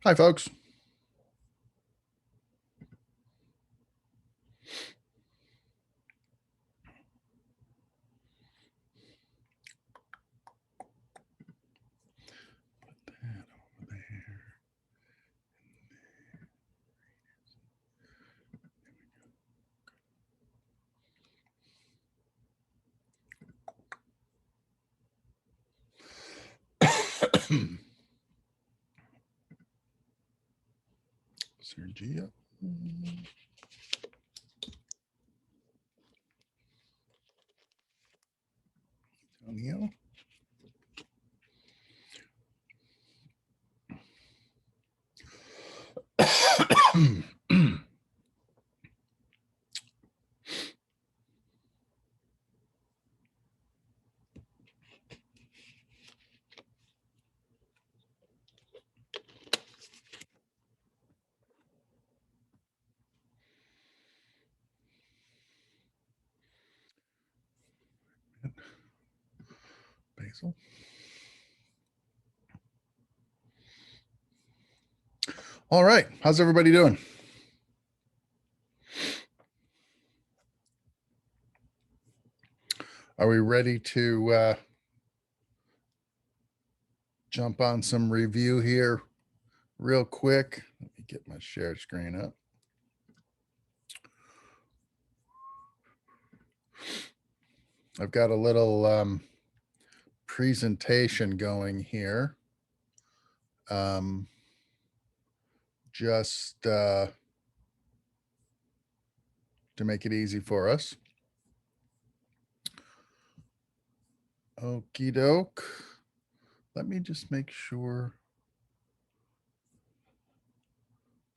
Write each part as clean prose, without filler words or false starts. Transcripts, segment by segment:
Hi, folks. Put that over there. Sergio. Antonio. Basil. All right. How's everybody doing? Are we ready to jump on some review here real quick? Let me get my share screen up. I've got a little presentation going here. Just to make it easy for us. Okie doke. Let me just make sure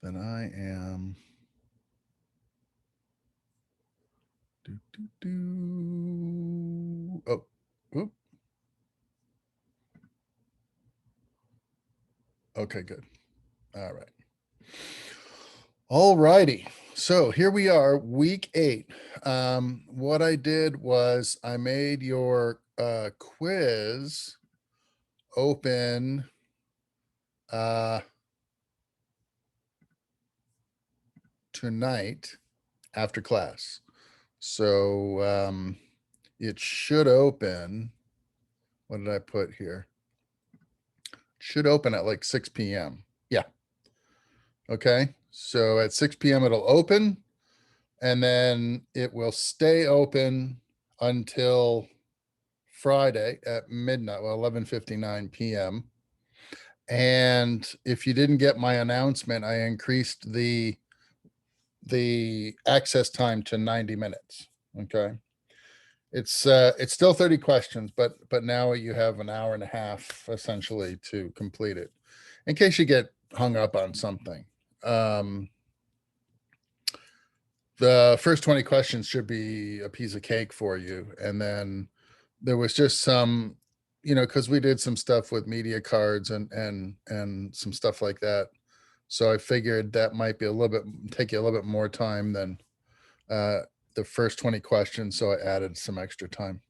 that I am. Oh, oop. Okay, good. All right. All righty. So here we are, week 8. What I did was I made your quiz open tonight after class. So it should open. What did I put here? It should open at like 6 p.m. Yeah. Okay. So at 6 p.m. it'll open, and then it will stay open until Friday at midnight, well, 11:59 p.m. And if you didn't get my announcement, I increased the access time to 90 minutes. Okay. It's still 30 questions, but now you have an hour and a half essentially to complete it in case you get hung up on something. The first 20 questions should be a piece of cake for you. And then there was just some, because we did some stuff with media cards and some stuff like that. So I figured that might be take you a little bit more time than the first 20 questions. So I added some extra time.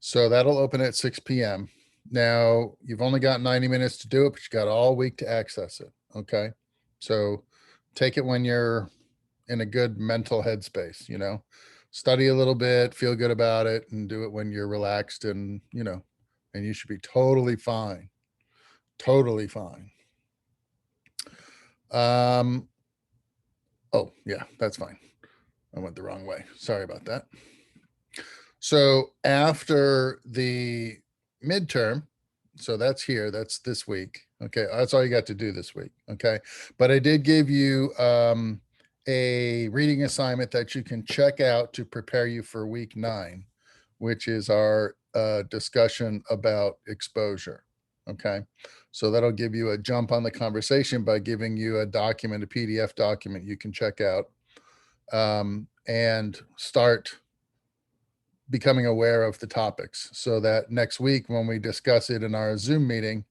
So that'll open at 6 p.m. Now you've only got 90 minutes to do it, but you got all week to access it. Okay. So take it when you're in a good mental headspace, study a little bit, feel good about it, and do it when you're relaxed and, and you should be totally fine. Totally fine. Oh yeah, that's fine. I went the wrong way. Sorry about that. So after the midterm, so that's here, that's this week. Okay. That's all you got to do this week. Okay. But I did give you a reading assignment that you can check out to prepare you for week 9, which is our discussion about exposure. Okay. So that'll give you a jump on the conversation by giving you a document, a PDF document you can check out and start becoming aware of the topics so that next week when we discuss it in our Zoom meeting,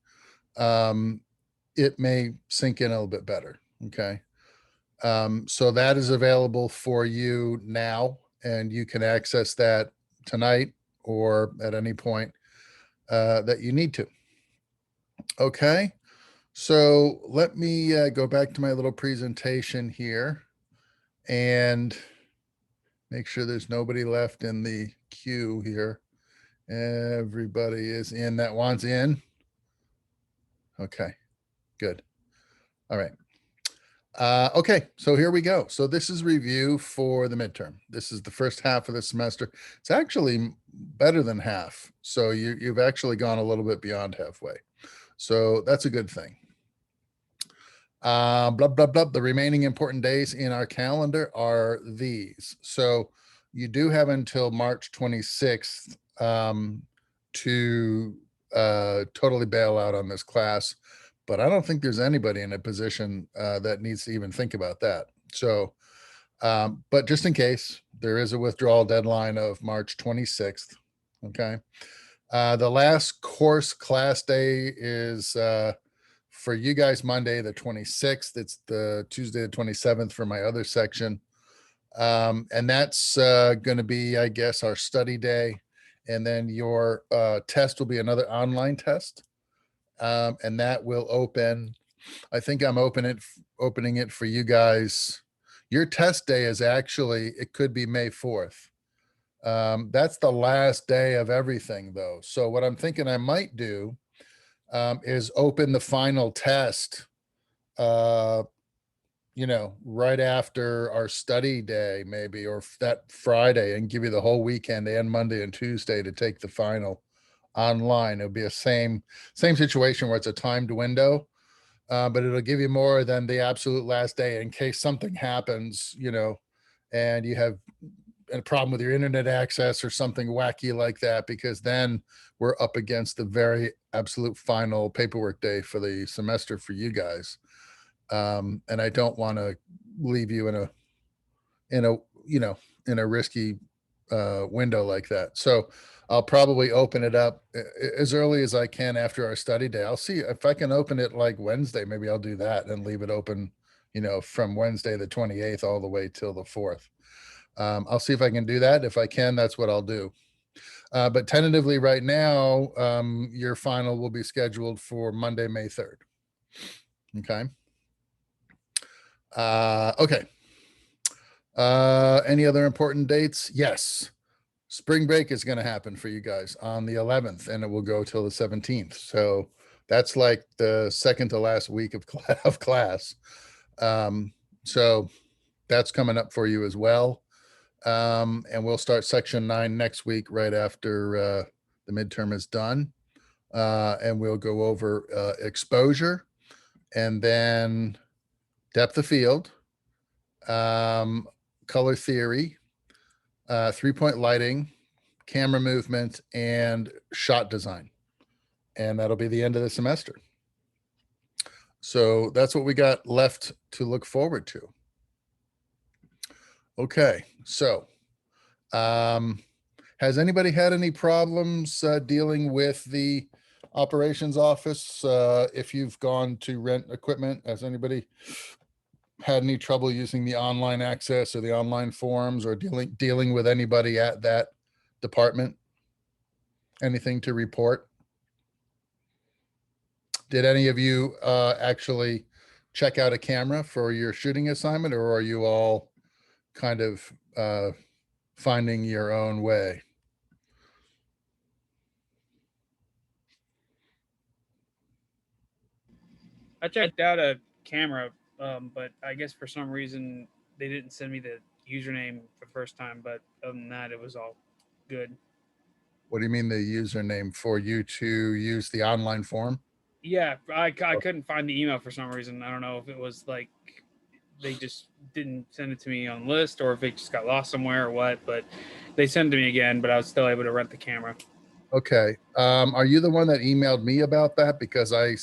it may sink in a little bit better. Okay. So that is available for you now, and you can access that tonight or at any point that you need to. Okay. So let me go back to my little presentation here and make sure there's nobody left in the queue here. Everybody is in that wants in. Okay, good. All right. Okay, so here we go. So this is review for the midterm. This is the first half of the semester. It's actually better than half. So you've actually gone a little bit beyond halfway. So that's a good thing. Blah, blah, blah. The remaining important days in our calendar are these. So you do have until March 26th to totally bail out on this class, but I don't think there's anybody in a position that needs to even think about that. So, but just in case, there is a withdrawal deadline of March 26th. Okay. The last course class day is for you guys Monday the 26th. It's the Tuesday the 27th for my other section. And that's going to be, I guess, our study day. And then your test will be another online test. And that will open, I think I'm opening it for you guys. Your test day is actually, it could be May 4th. That's the last day of everything though. So what I'm thinking I might do is open the final test, right after our study day, maybe, or that Friday, and give you the whole weekend and Monday and Tuesday to take the final online. It'll be a same situation where it's a timed window, but it'll give you more than the absolute last day in case something happens, and you have a problem with your internet access or something wacky like that, because then we're up against the very absolute final paperwork day for the semester for you guys. And I don't want to leave you in a risky window like that. So I'll probably open it up as early as I can after our study day. I'll see if I can open it like Wednesday. Maybe I'll do that and leave it open, from Wednesday the 28th all the way till the 4th. I'll see if I can do that. If I can, that's what I'll do. But tentatively right now, your final will be scheduled for Monday, May 3rd. Okay. Okay. Any other important dates? Yes. Spring break is going to happen for you guys on the 11th, and it will go till the 17th. So that's like the second to last week of class. So that's coming up for you as well. And we'll start section 9 next week, right after the midterm is done. And we'll go over exposure, and then depth of field, color theory, 3-point lighting, camera movement, and shot design. And that'll be the end of the semester. So that's what we got left to look forward to. Okay, so has anybody had any problems dealing with the operations office? If you've gone to rent equipment, has anybody had any trouble using the online access or the online forums, or dealing with anybody at that department? Anything to report? Did any of you actually check out a camera for your shooting assignment, or are you all kind of finding your own way? I checked out a camera, but I guess for some reason they didn't send me the username for the first time. But other than that, it was all good. What do you mean the username for you to use the online form? Yeah, I couldn't find the email for some reason. I don't know if it was like they just didn't send it to me on the list, or if it just got lost somewhere or what. But they sent it to me again, but I was still able to rent the camera. Okay. Are you the one that emailed me about that? Because I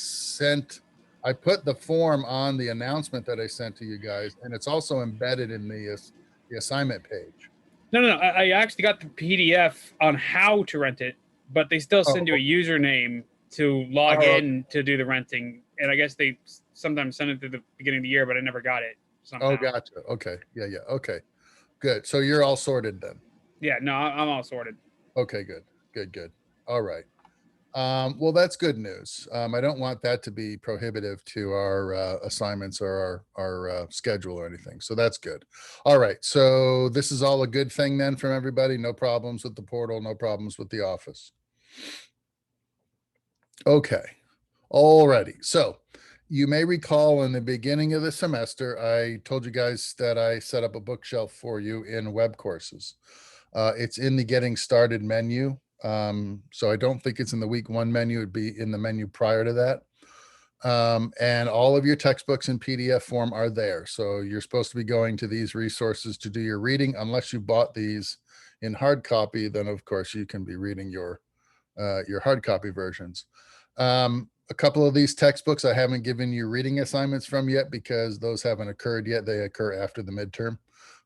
put the form on the announcement that I sent to you guys, and it's also embedded in the assignment page. No. I actually got the PDF on how to rent it, but they still send you a Oh, username to log oh, in to do the renting. And I guess they sometimes send it to the beginning of the year, but I never got it oh, somehow. gotcha. Okay. Yeah. Okay. Good. So you're all sorted then. Yeah, no, I'm all sorted. Okay, good. All right. Well, that's good news. I don't want that to be prohibitive to our assignments or our schedule or anything. So that's good. All right. So this is all a good thing then from everybody. No problems with the portal, no problems with the office. Okay. Alrighty. So you may recall in the beginning of the semester, I told you guys that I set up a bookshelf for you in web courses. It's in the getting started menu. So I don't think it's in the week 1 menu. It'd be in the menu prior to that. And all of your textbooks in PDF form are there. So you're supposed to be going to these resources to do your reading. Unless you bought these in hard copy, then of course you can be reading your hard copy versions. A couple of these textbooks I haven't given you reading assignments from yet because those haven't occurred yet. They occur after the midterm,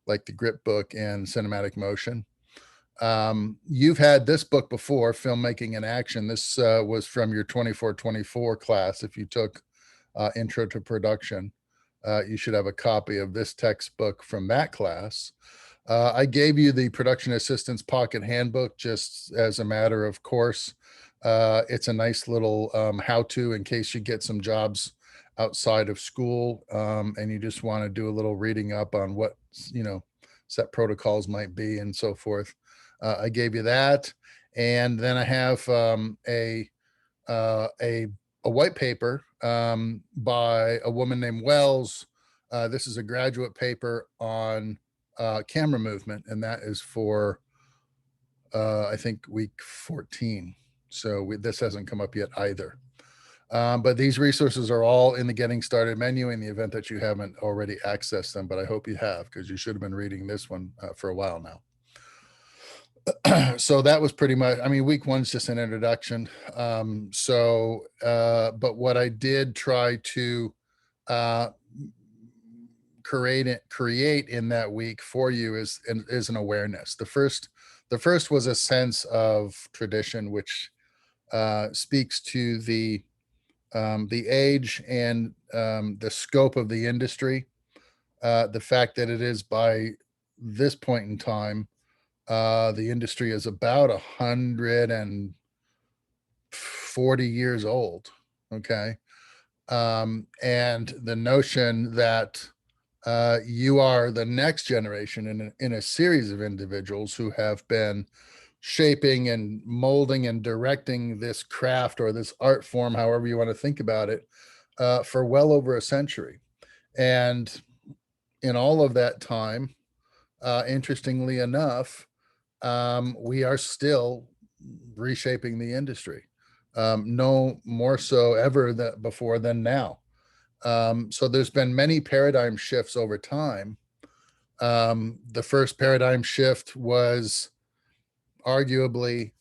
like the grip book and cinematic motion. You've had this book before, Filmmaking in Action. This was from your 24-24 class. If you took Intro to Production, you should have a copy of this textbook from that class. I gave you the Production Assistant's Pocket Handbook just as a matter of course. It's a nice little how-to in case you get some jobs outside of school and you just want to do a little reading up on what, set protocols might be and so forth. I gave you that. And then I have a white paper by a woman named Wells. This is a graduate paper on camera movement, and that is for I think week 14. So this hasn't come up yet either. But these resources are all in the getting started menu in the event that you haven't already accessed them, but I hope you have, because you should have been reading this one for a while now. So that was pretty much, week 1's just an introduction. But what I did try to create in that week for you is an awareness. The first was a sense of tradition, which speaks to the age and the scope of the industry. The fact that it is by this point in time, the industry is about 140 years old. Okay. And the notion that you are the next generation in a series of individuals who have been shaping and molding and directing this craft or this art form, however you want to think about it, for well over a century. And in all of that time, interestingly enough, we are still reshaping the industry. No more so ever before than now. So there's been many paradigm shifts over time. The first paradigm shift was arguably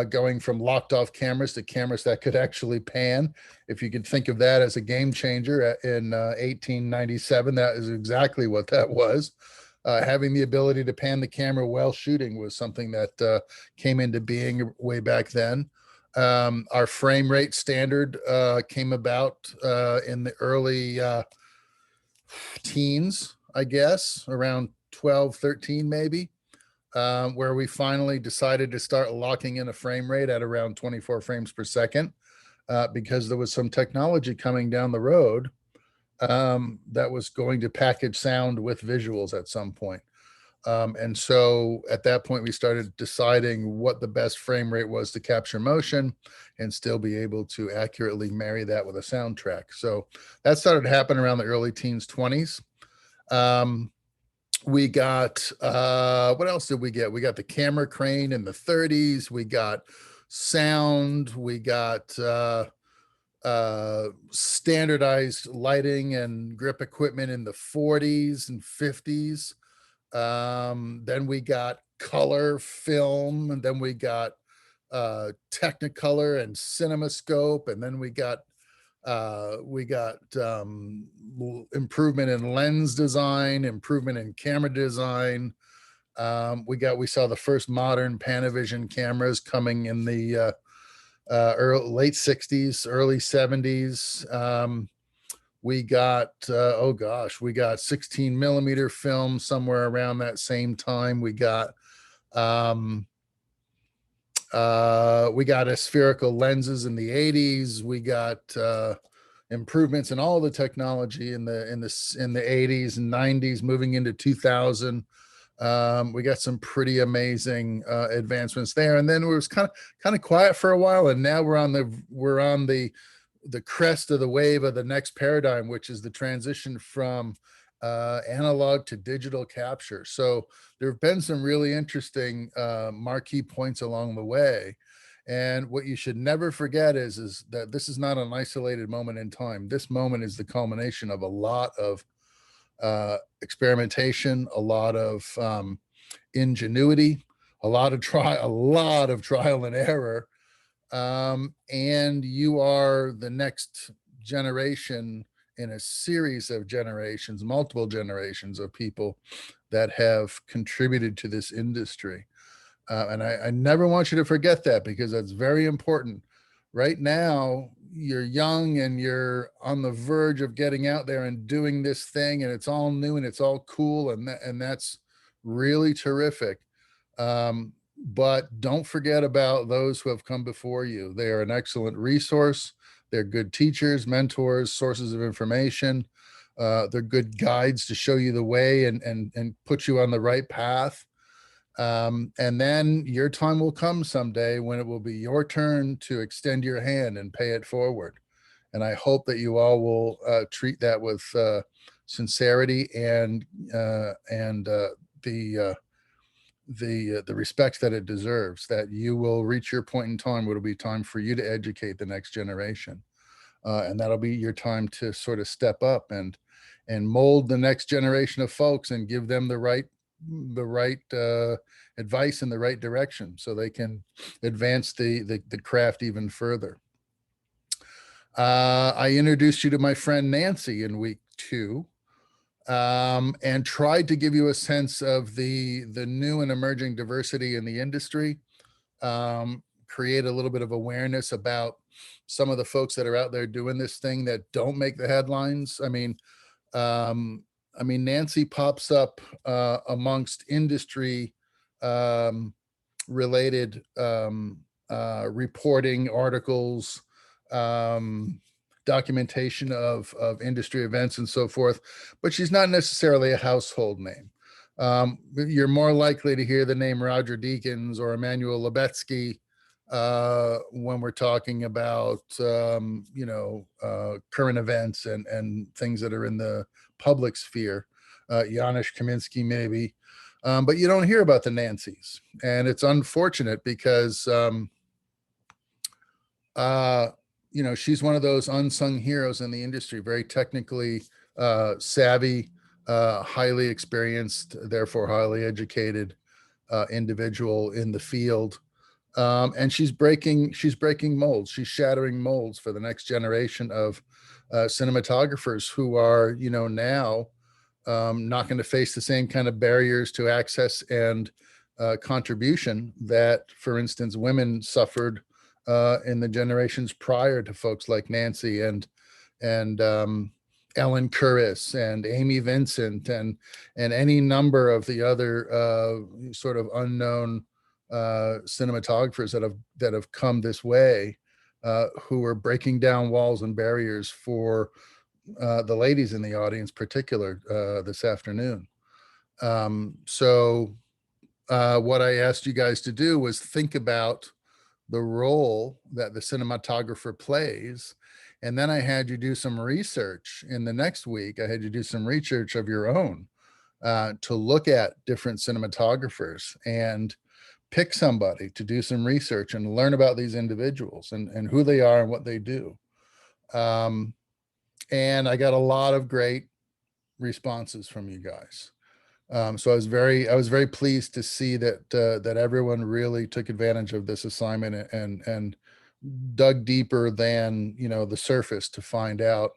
going from locked off cameras to cameras that could actually pan. If you could think of that as a game changer in 1897, that is exactly what that was. Having the ability to pan the camera while shooting was something that came into being way back then. Our frame rate standard came about in the early teens, I guess, around 12, 13 maybe, where we finally decided to start locking in a frame rate at around 24 frames per second because there was some technology coming down the road that was going to package sound with visuals at some point. And so at that point, we started deciding what the best frame rate was to capture motion and still be able to accurately marry that with a soundtrack. So that started to happen around the early teens, 20s. We got, what else did we get? We got the camera crane in the 30s. We got sound. We got standardized lighting and grip equipment in the 40s and 50s. Then we got color film, and then we got Technicolor and CinemaScope, and then we got improvement in lens design, improvement in camera design. We saw the first modern Panavision cameras coming in the late 60s, early 70s. We got, we got 16 millimeter film somewhere around that same time. We got We got spherical lenses in the 80s. We got improvements in all the technology in the 80s and 90s, moving into 2000. We got some pretty amazing advancements there, and then it was kind of quiet for a while, and now we're on the crest of the wave of the next paradigm, which is the transition from analog to digital capture. So there have been some really interesting marquee points along the way. And what you should never forget is that this is not an isolated moment in time. This moment is the culmination of a lot of experimentation, a lot of ingenuity, a lot of trial and error. And you are the next generation in a series of generations, multiple generations of people that have contributed to this industry. And I never want you to forget that, because that's very important. Right now, you're young and you're on the verge of getting out there and doing this thing, and it's all new and it's all cool, and that's really terrific. But don't forget about those who have come before you. They are an excellent resource. They're good teachers, mentors, sources of information. They're good guides to show you the way and put you on the right path. And then your time will come someday when it will be your turn to extend your hand and pay it forward. And I hope that you all will treat that with sincerity and the respect that it deserves, that you will reach your point in time where it'll be time for you to educate the next generation. And that'll be your time to sort of step up and mold the next generation of folks and give them the right advice in the right direction so they can advance the craft even further. I introduced you to my friend Nancy in week 2. And tried to give you a sense of the new and emerging diversity in the industry, create a little bit of awareness about some of the folks that are out there doing this thing that don't make the headlines. I mean, Nancy pops up amongst industry related reporting articles, documentation of industry events and so forth, but she's not necessarily a household name. You're more likely to hear the name Roger Deakins or Emmanuel Lubetsky when we're talking about current events and things that are in the public sphere. Janusz Kaminski maybe, but you don't hear about the Nancys, and it's unfortunate because she's one of those unsung heroes in the industry, very technically savvy, highly experienced, therefore highly educated individual in the field. And she's breaking molds. She's shattering molds for the next generation of cinematographers who are, now not going to face the same kind of barriers to access and contribution that, for instance, women suffered in the generations prior to folks like Nancy and Ellen Curris and Amy Vincent and any number of the other sort of unknown cinematographers that have come this way, who are breaking down walls and barriers for the ladies in the audience, particular this afternoon. So what I asked you guys to do was think about the role that the cinematographer plays. And then I had you do some research in the next week. I had you do some research of your own to look at different cinematographers and pick somebody to do some research and learn about these individuals and who they are and what they do. And I got a lot of great responses from you guys. So I was very pleased to see that everyone really took advantage of this assignment and dug deeper than the surface to find out,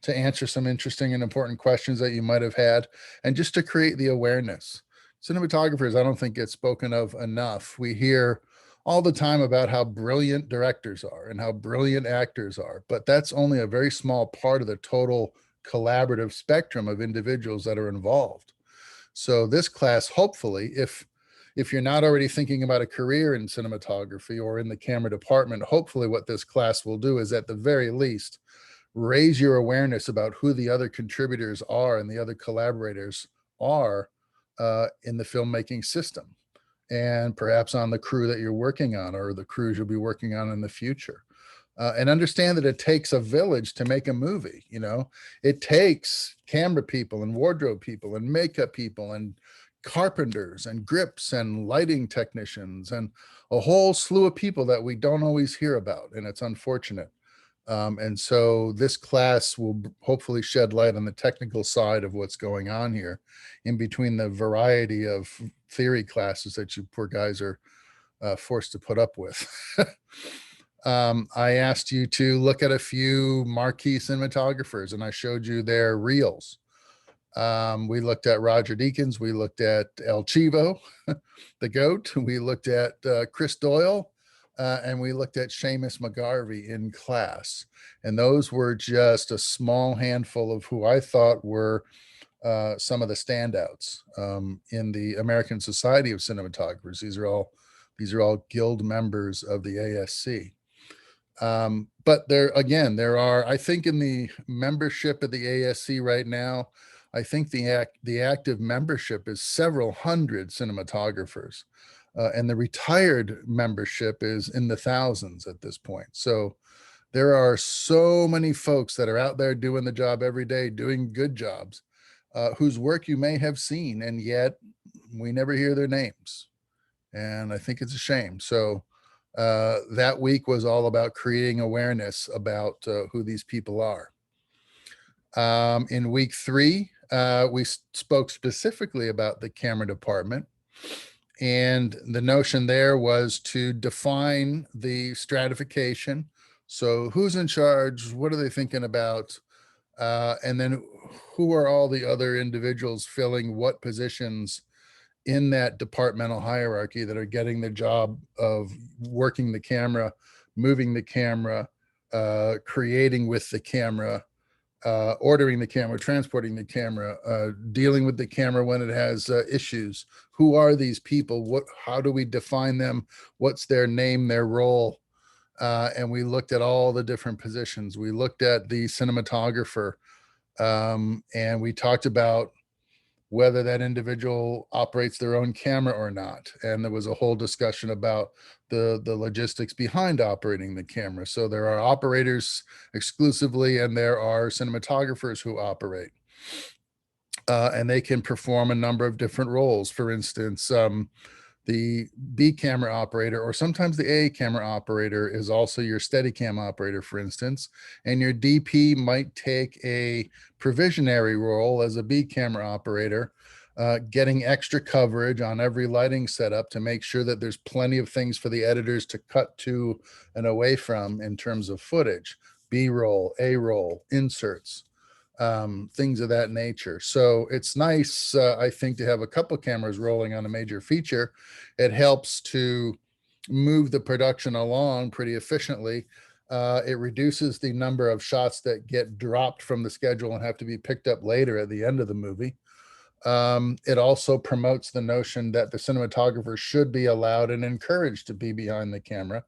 to answer some interesting and important questions that you might have had, and just to create the awareness. Cinematographers, I don't think get spoken of enough. We hear all the time about how brilliant directors are and how brilliant actors are, but that's only a very small part of the total collaborative spectrum of individuals that are involved. So this class, hopefully, if if you're not already thinking about a career in cinematography or in the camera department, hopefully what this class will do is at the very least raise your awareness about who the other contributors are and the other collaborators are in the filmmaking system, and perhaps on the crew that you're working on or the crews you'll be working on in the future. And understand that it takes a village to make a movie. You know, it takes camera people and wardrobe people and makeup people and carpenters and grips and lighting technicians and a whole slew of people that we don't always hear about. And it's unfortunate. And so this class will hopefully shed light on the technical side of what's going on here in between the variety of theory classes that you poor guys are forced to put up with. I asked you to look at a few marquee cinematographers and I showed you their reels. We looked at Roger Deakins, we looked at El Chivo, the GOAT, we looked at Chris Doyle, and we looked at Seamus McGarvey in class. And those were just a small handful of who I thought were some of the standouts in the American Society of Cinematographers. These are all guild members of the ASC. But there are, I think in the membership of the ASC right now, I think the active membership is several hundred cinematographers. And the retired membership is in the thousands at this point. So there are so many folks that are out there doing the job every day, doing good jobs, whose work you may have seen, and yet we never hear their names. And I think it's a shame. So that week was all about creating awareness about who these people are. In week 3, we spoke specifically about the camera department. And the notion there was to define the stratification. So who's in charge? What are they thinking about? And then who are all the other individuals filling what positions in that departmental hierarchy that are getting the job of working the camera, moving the camera, creating with the camera, ordering the camera, transporting the camera, dealing with the camera when it has issues. Who are these people? How do we define them? What's their name, their role? And we looked at all the different positions. We looked at the cinematographer, and we talked about whether that individual operates their own camera or not. And there was a whole discussion about the logistics behind operating the camera. So there are operators exclusively, and there are cinematographers who operate. And they can perform a number of different roles. For instance, the B camera operator, or sometimes the A camera operator, is also your Steadicam operator, for instance, and your DP might take a provisionary role as a B camera operator, getting extra coverage on every lighting setup to make sure that there's plenty of things for the editors to cut to and away from in terms of footage, B-roll, A-roll, inserts, things of that nature. So it's nice, I think, to have a couple cameras rolling on a major feature. It helps to move the production along pretty efficiently. It reduces the number of shots that get dropped from the schedule and have to be picked up later at the end of the movie. It also promotes the notion that the cinematographer should be allowed and encouraged to be behind the camera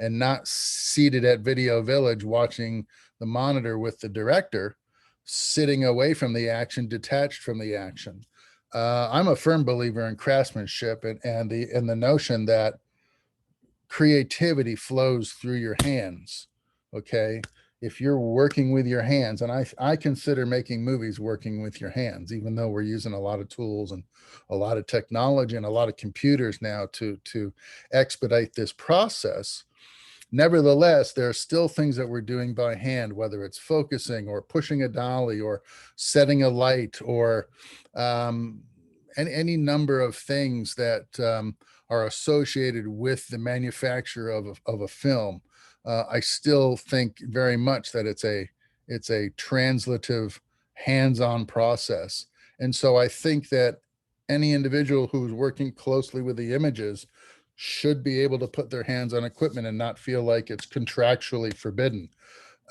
and not seated at Video Village watching the monitor with the director, sitting away from the action, detached from the action. I'm a firm believer in craftsmanship and the notion that creativity flows through your hands. Okay. If you're working with your hands, and I consider making movies working with your hands, even though we're using a lot of tools and a lot of technology and a lot of computers now to expedite this process. Nevertheless, there are still things that we're doing by hand, whether it's focusing or pushing a dolly or setting a light or any number of things that are associated with the manufacture of a film. I still think very much that it's a translative, hands-on process. And so I think that any individual who's working closely with the images should be able to put their hands on equipment and not feel like it's contractually forbidden.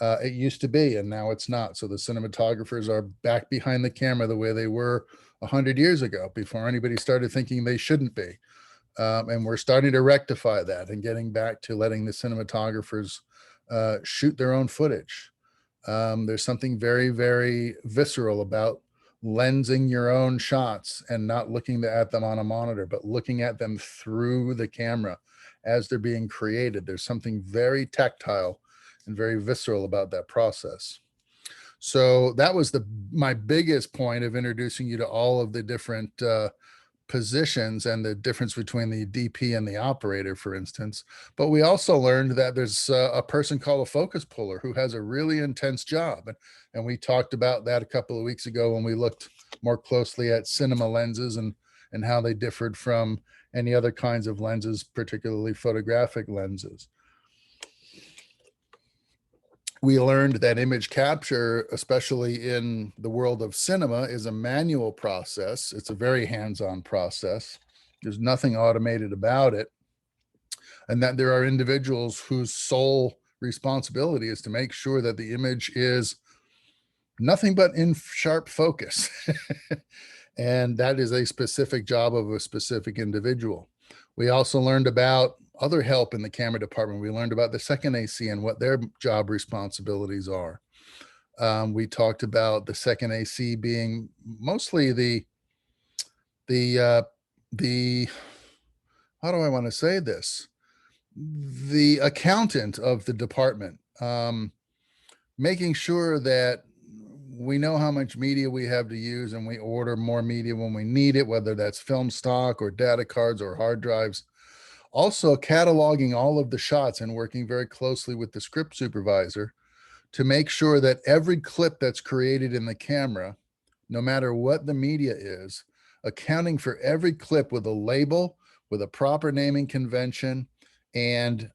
It used to be, and now it's not. So the cinematographers are back behind the camera the way they were 100 years ago, before anybody started thinking they shouldn't be. And we're starting to rectify that and getting back to letting the cinematographers shoot their own footage. There's something very, very visceral about lensing your own shots and not looking at them on a monitor, but looking at them through the camera as they're being created. There's something very tactile and very visceral about that process. So that was my biggest point of introducing you to all of the different positions and the difference between the DP and the operator, for instance. But we also learned that there's a person called a focus puller who has a really intense job. And we talked about that a couple of weeks ago when we looked more closely at cinema lenses and how they differed from any other kinds of lenses, particularly photographic lenses. We learned that image capture, especially in the world of cinema, is a manual process. It's a very hands-on process. There's nothing automated about it. And that there are individuals whose sole responsibility is to make sure that the image is nothing but in sharp focus. And that is a specific job of a specific individual. We also learned about other help in the camera department. We learned about the second AC and what their job responsibilities are. We talked about the second AC being mostly the how do I want to say this? The accountant of the department, making sure that we know how much media we have to use and we order more media when we need it, whether that's film stock or data cards or hard drives. Also cataloging all of the shots and working very closely with the script supervisor to make sure that every clip that's created in the camera, no matter what the media is, accounting for every clip with a label, with a proper naming convention, and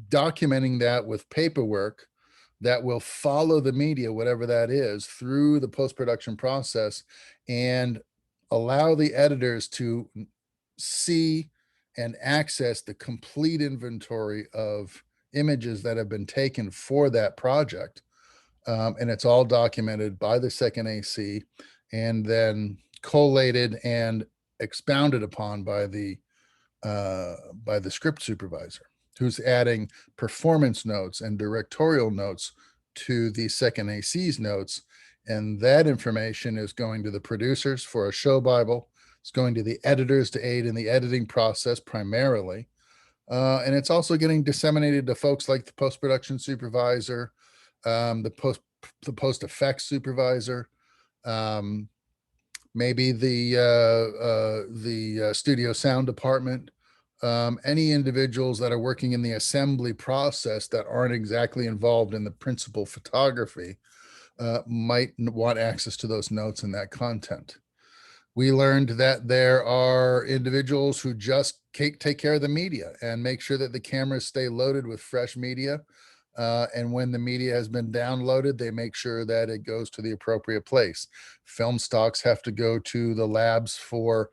documenting that with paperwork that will follow the media, whatever that is, through the post-production process and allow the editors to see and access the complete inventory of images that have been taken for that project. And it's all documented by the second AC and then collated and expounded upon by the script supervisor, who's adding performance notes and directorial notes to the second AC's notes. And that information is going to the producers for a show Bible. It's going to the editors to aid in the editing process primarily. And it's also getting disseminated to folks like the post-production supervisor, the post effects supervisor, maybe the studio sound department, any individuals that are working in the assembly process that aren't exactly involved in the principal photography might want access to those notes and that content. We learned that there are individuals who just take care of the media and make sure that the cameras stay loaded with fresh media. And when the media has been downloaded, they make sure that it goes to the appropriate place. Film stocks have to go to the labs for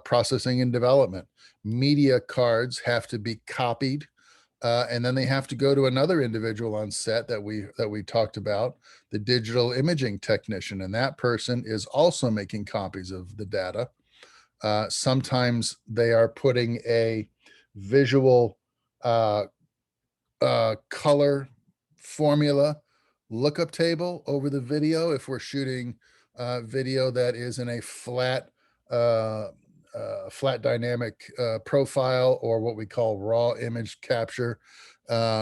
processing and development. Media cards have to be copied. And then they have to go to another individual on set that we talked about, the digital imaging technician. And that person is also making copies of the data. Sometimes they are putting a visual color formula lookup table over the video if we're shooting video that is in a flat dynamic profile, or what we call raw image capture,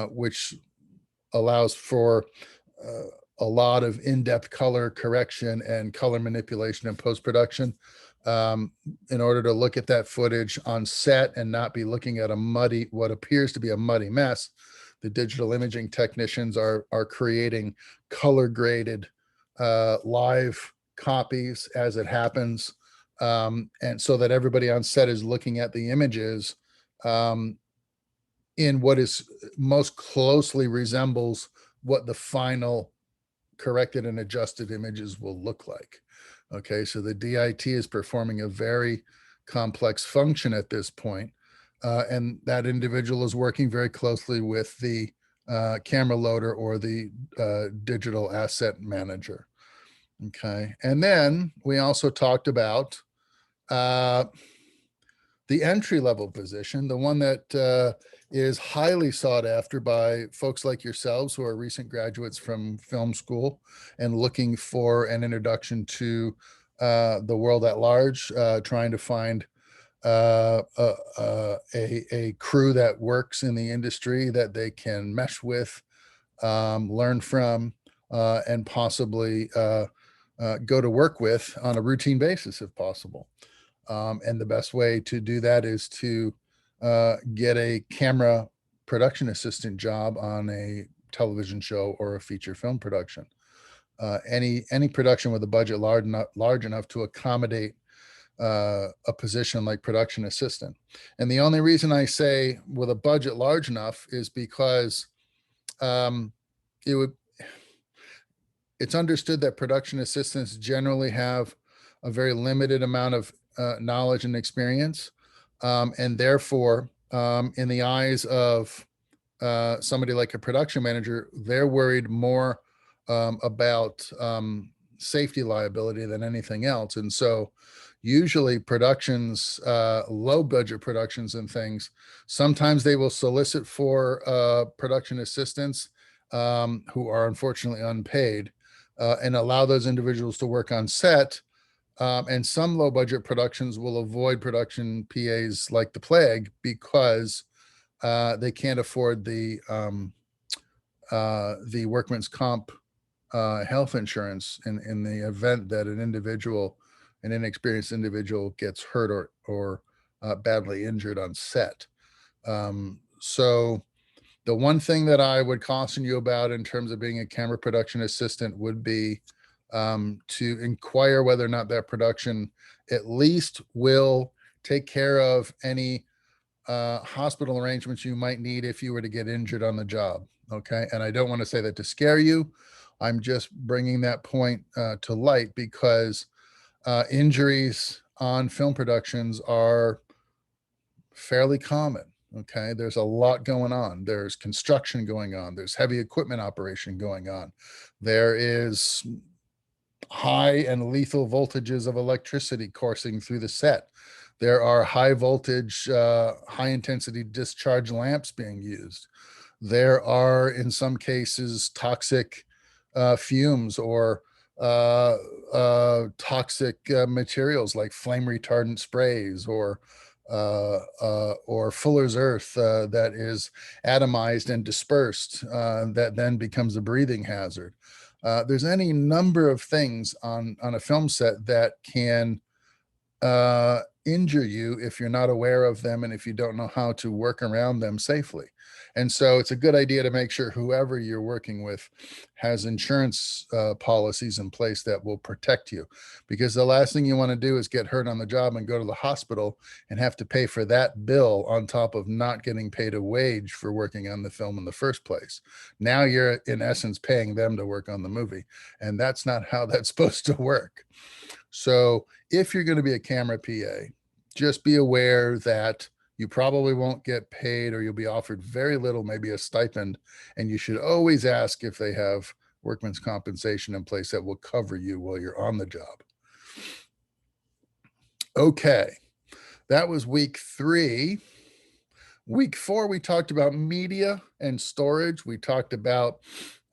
which allows for a lot of in-depth color correction and color manipulation in post-production, in order to look at that footage on set and not be looking at what appears to be a muddy mess. The digital imaging technicians are creating color graded live copies as it happens. And so that everybody on set is looking at the images in what is most closely resembles what the final corrected and adjusted images will look like. Okay, so the DIT is performing a very complex function at this point, and that individual is working very closely with the camera loader or the digital asset manager. Okay, and then we also talked about the entry level position, the one that is highly sought after by folks like yourselves who are recent graduates from film school and looking for an introduction to the world at large, trying to find a crew that works in the industry that they can mesh with, learn from, and possibly go to work with on a routine basis if possible. And the best way to do that is to get a camera production assistant job on a television show or a feature film production. Any production with a budget large enough to accommodate a position like production assistant. And the only reason I say with a budget large enough is because it's understood that production assistants generally have a very limited amount of knowledge and experience. And therefore, in the eyes of somebody like a production manager, they're worried more about safety liability than anything else. And so usually productions, low budget productions and things, sometimes they will solicit for production assistants who are unfortunately unpaid and allow those individuals to work on set. And some low budget productions will avoid production PAs like the plague because they can't afford the workman's comp health insurance in the event that an inexperienced individual gets hurt or badly injured on set. So the one thing that I would caution you about in terms of being a camera production assistant would be to inquire whether or not that production at least will take care of any hospital arrangements you might need if you were to get injured on the job. Okay. And I don't want to say that to scare you. I'm just bringing that point to light because injuries on film productions are fairly common. Okay. There's a lot going on. There's construction going on. There's heavy equipment operation going on. There is high and lethal voltages of electricity coursing through the set. There are high voltage, high intensity discharge lamps being used. There are, in some cases, toxic fumes or toxic materials like flame retardant sprays or Fuller's earth that is atomized and dispersed that then becomes a breathing hazard. There's any number of things on a film set that can injure you if you're not aware of them and if you don't know how to work around them safely. And so it's a good idea to make sure whoever you're working with has insurance policies in place that will protect you, because the last thing you want to do is get hurt on the job and go to the hospital and have to pay for that bill on top of not getting paid a wage for working on the film in the first place. Now you're in essence paying them to work on the movie, and that's not how that's supposed to work. So if you're going to be a camera PA, just be aware that you probably won't get paid or you'll be offered very little, maybe a stipend. And you should always ask if they have workman's compensation in place that will cover you while you're on the job. Okay, that was week 3. Week 4, we talked about media and storage. We talked about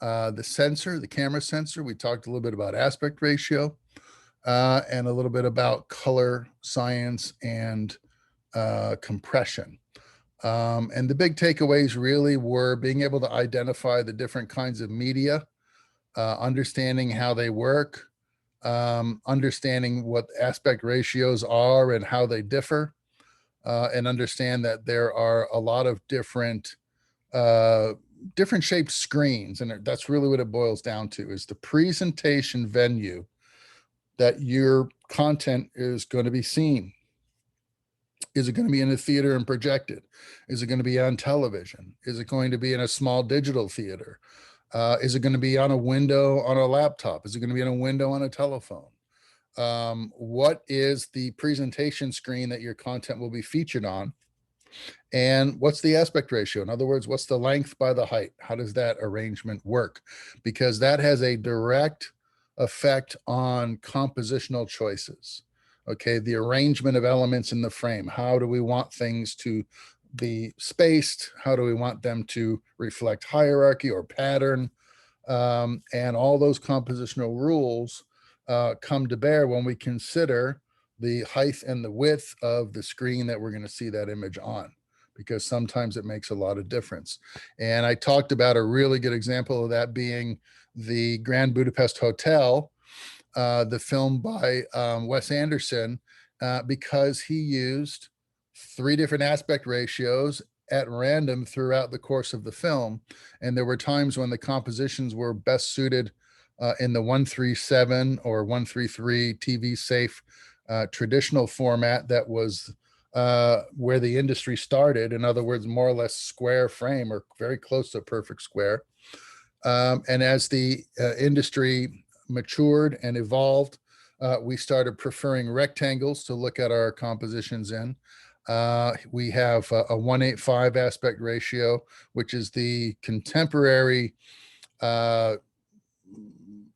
the sensor, the camera sensor. We talked a little bit about aspect ratio. And a little bit about color science and compression. And the big takeaways really were being able to identify the different kinds of media, understanding how they work, understanding what aspect ratios are and how they differ, and understand that there are a lot of different shaped screens. And that's really what it boils down to, is the presentation venue that your content is going to be seen. Is it going to be in a theater and projected? Is it going to be on television? Is it going to be in a small digital theater? Is it going to be on a window on a laptop? Is it going to be in a window on a telephone? What is the presentation screen that your content will be featured on? And what's the aspect ratio? In other words, what's the length by the height? How does that arrangement work? Because that has a direct effect on compositional choices. Okay, the arrangement of elements in the frame. How do we want things to be spaced? How do we want them to reflect hierarchy or pattern? And all those compositional rules come to bear when we consider the height and the width of the screen that we're going to see that image on, because sometimes it makes a lot of difference. And I talked about a really good example of that being the Grand Budapest Hotel, the film by Wes Anderson, because he used 3 different aspect ratios at random throughout the course of the film. And there were times when the compositions were best suited in the 137 or 133 TV safe traditional format that was where the industry started. In other words, more or less square frame or very close to a perfect square. And as the industry matured and evolved, we started preferring rectangles to look at our compositions in. We have a 1:8:5 aspect ratio, which is the contemporary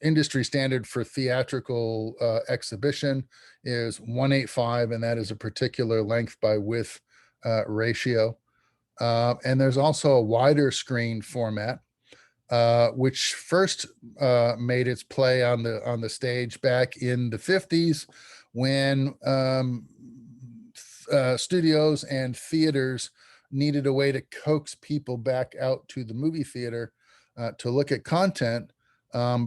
industry standard for theatrical exhibition is 1:8:5, and that is a particular length by width ratio. And there's also a wider screen format, which first made its play on the stage back in the 50s when studios and theaters needed a way to coax people back out to the movie theater to look at content,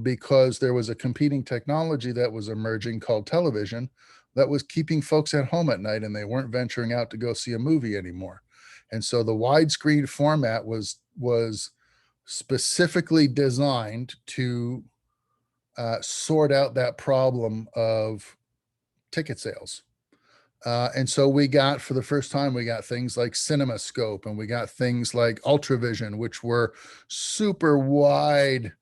because there was a competing technology that was emerging called television that was keeping folks at home at night, and they weren't venturing out to go see a movie anymore. And so the widescreen format was specifically designed to sort out that problem of ticket sales. And so we got, for the first time, we got things like CinemaScope, and we got things like Ultravision, which were super wide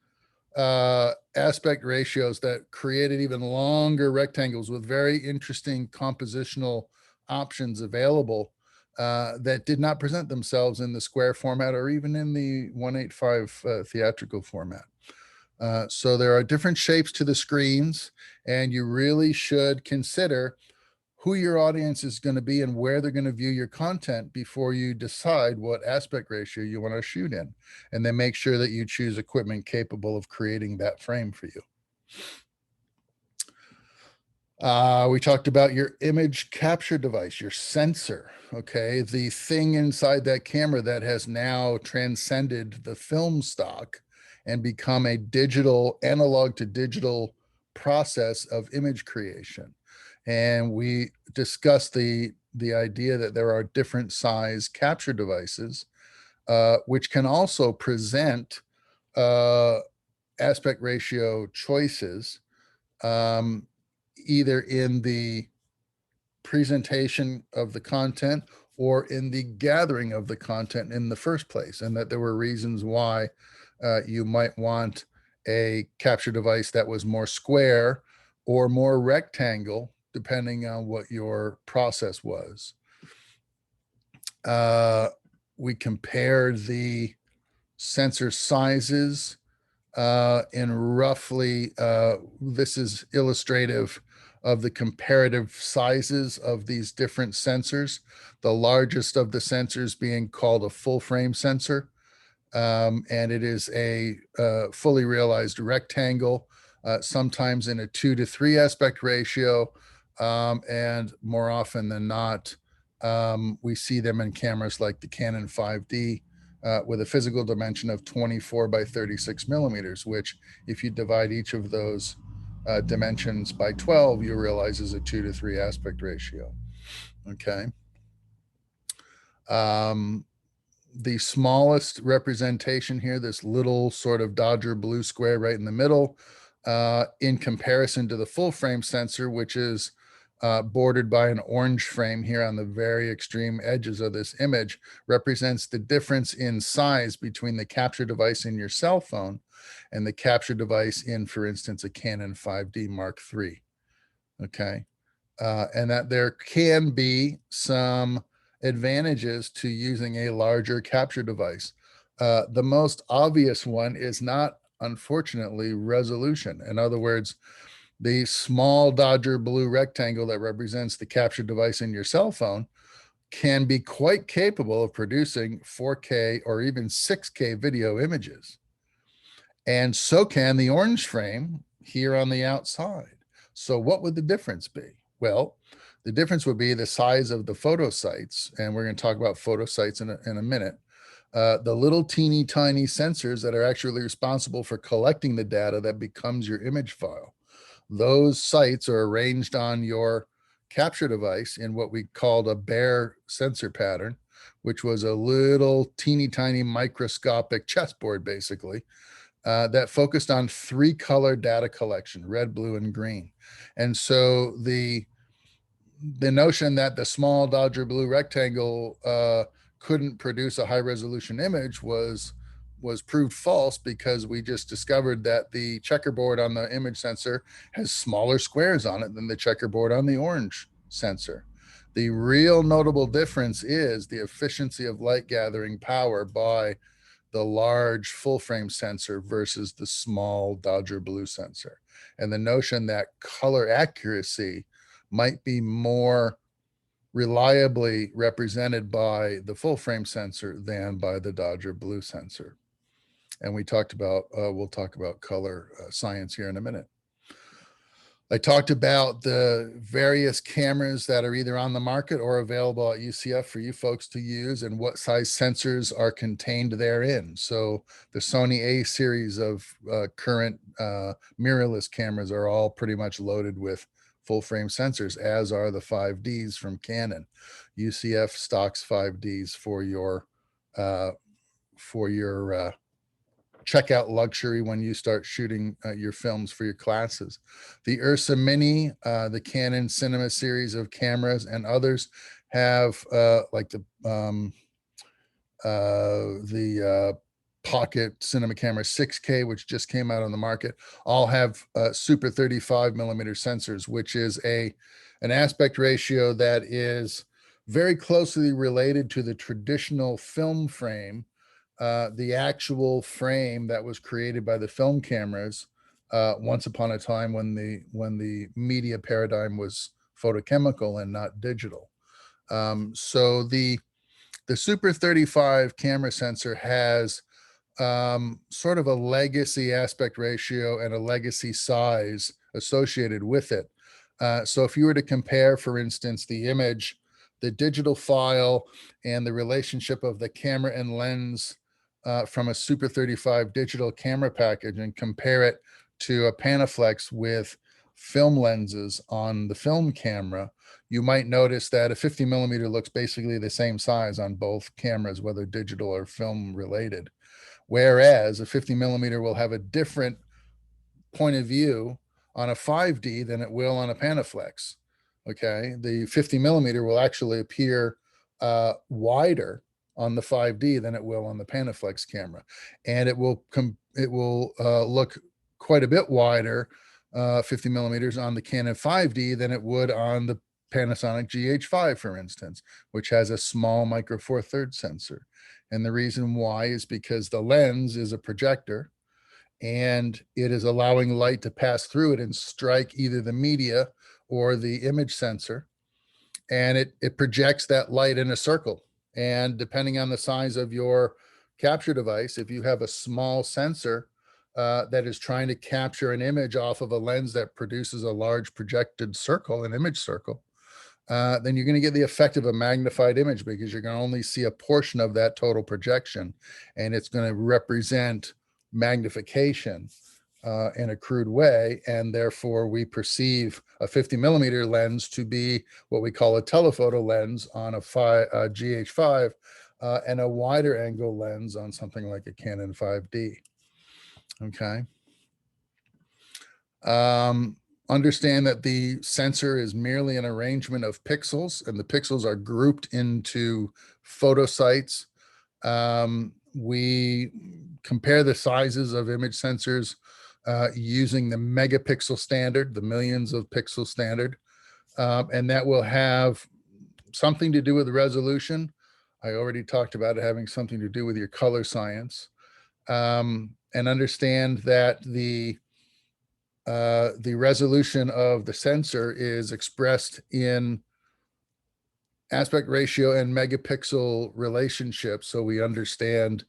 aspect ratios that created even longer rectangles with very interesting compositional options available that did not present themselves in the square format or even in the 1:8:5 theatrical format. So there are different shapes to the screens, and you really should consider who your audience is going to be and where they're going to view your content before you decide what aspect ratio you want to shoot in. And then make sure that you choose equipment capable of creating that frame for you. We talked about your image capture device, your sensor, okay? The thing inside that camera that has now transcended the film stock and become a digital, analog to digital process of image creation. And we discussed the idea that there are different size capture devices, which can also present aspect ratio choices, either in the presentation of the content or in the gathering of the content in the first place, and that there were reasons why you might want a capture device that was more square or more rectangle, depending on what your process was. We compared the sensor sizes in roughly, this is illustrative of the comparative sizes of these different sensors, the largest of the sensors being called a full frame sensor. And it is a fully realized rectangle, sometimes in a 2:3 aspect ratio. And more often than not, we see them in cameras like the Canon 5D with a physical dimension of 24 by 36 millimeters, which if you divide each of those dimensions by 12, you realize is a 2:3 aspect ratio. Okay. The smallest representation here, this little sort of Dodger blue square right in the middle, in comparison to the full frame sensor, which is bordered by an orange frame here on the very extreme edges of this image, represents the difference in size between the capture device in your cell phone and the capture device in, for instance, a Canon 5D Mark III. Okay. And that there can be some advantages to using a larger capture device. The most obvious one is not, unfortunately, resolution. In other words, The small Dodger blue rectangle that represents the capture device in your cell phone can be quite capable of producing 4K or even 6K video images. And so can the orange frame here on the outside. So what would the difference be? Well, the difference would be the size of the photo sites, and we're going to talk about photo sites in a minute. The little teeny tiny sensors that are actually responsible for collecting the data that becomes your image file. Those sites are arranged on your capture device in what we called a bare sensor pattern, which was a little teeny tiny microscopic chessboard, basically, that focused on 3-color data collection, red, blue, and green. And so the notion that the small Dodger blue rectangle couldn't produce a high resolution image was proved false, because we just discovered that the checkerboard on the image sensor has smaller squares on it than the checkerboard on the orange sensor. The real notable difference is the efficiency of light gathering power by the large full frame sensor versus the small Dodger blue sensor. And the notion that color accuracy might be more reliably represented by the full frame sensor than by the Dodger blue sensor. And we talked about, we'll talk about color science here in a minute. I talked about the various cameras that are either on the market or available at UCF for you folks to use, and what size sensors are contained therein. So the Sony A series of current mirrorless cameras are all pretty much loaded with full frame sensors, as are the 5Ds from Canon. UCF stocks 5Ds for your checkout luxury when you start shooting your films for your classes. The Ursa Mini, the Canon Cinema series of cameras, and others have like the Pocket Cinema Camera 6K, which just came out on the market, all have super 35 millimeter sensors, which is an aspect ratio that is very closely related to the traditional film frame. The actual frame that was created by the film cameras once upon a time when the media paradigm was photochemical and not digital. So the Super 35 camera sensor has sort of a legacy aspect ratio and a legacy size associated with it. So if you were to compare, for instance, the image, the digital file, and the relationship of the camera and lens from a Super 35 digital camera package, and compare it to a Panaflex with film lenses on the film camera, you might notice that a 50 millimeter looks basically the same size on both cameras, whether digital or film related. Whereas a 50 millimeter will have a different point of view on a 5D than it will on a Panaflex. Okay, the 50 millimeter will actually appear wider on the 5D than it will on the Panaflex camera, and it will look quite a bit wider, 50 millimeters, on the Canon 5D than it would on the Panasonic GH5, for instance, which has a small micro four thirds sensor. And the reason why is because the lens is a projector, and it is allowing light to pass through it and strike either the media or the image sensor. And it projects that light in a circle. And depending on the size of your capture device, if you have a small sensor that is trying to capture an image off of a lens that produces a large projected circle, an image circle, then you're going to get the effect of a magnified image, because you're going to only see a portion of that total projection, and it's going to represent magnification in a crude way. And therefore we perceive a 50 millimeter lens to be what we call a telephoto lens on a GH5 and a wider angle lens on something like a Canon 5D. Okay. Understand that the sensor is merely an arrangement of pixels, and the pixels are grouped into photo sites. We compare the sizes of image sensors using the megapixel standard, the millions of pixel standard, and that will have something to do with the resolution. I already talked about it having something to do with your color science. And understand that the the resolution of the sensor is expressed in aspect ratio and megapixel relationship, so we understand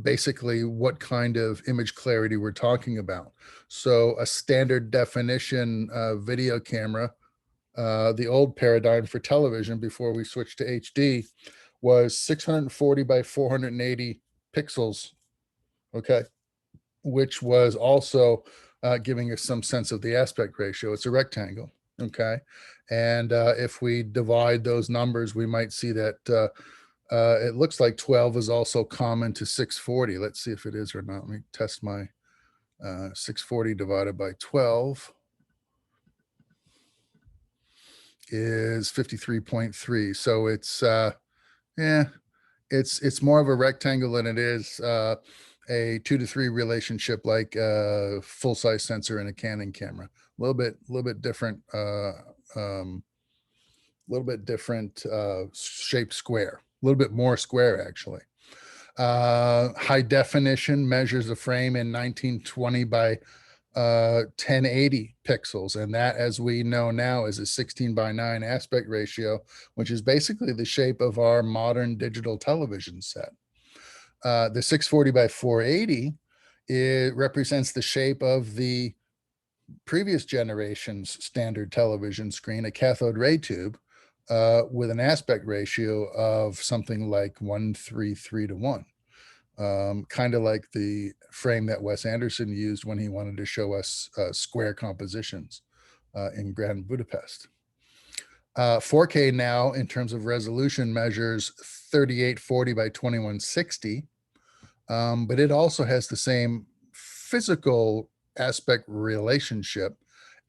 basically what kind of image clarity we're talking about. So a standard definition video camera, the old paradigm for television before we switched to HD, was 640 by 480 pixels, okay, which was also giving us some sense of the aspect ratio. It's a rectangle, okay? And if we divide those numbers, we might see that it looks like 12 is also common to 640. Let's see if it is or not. Let me test my 640 divided by 12 is 53.3. So it's, yeah, it's more of a rectangle than it is a 2 to 3 relationship like a full-size sensor in a Canon camera. A little bit different, shaped square, a little bit more square actually. High definition measures the frame in 1920 by 1080 pixels, and that, as we know now, is a 16:9 aspect ratio, which is basically the shape of our modern digital television set. The 640 by 480, it represents the shape of the previous generation's standard television screen, a cathode ray tube, with an aspect ratio of something like 1:3:3 to 1. Kind of like the frame that Wes Anderson used when he wanted to show us square compositions in Grand Budapest. 4K now, in terms of resolution, measures 3840 by 2160, but it also has the same physical aspect relationship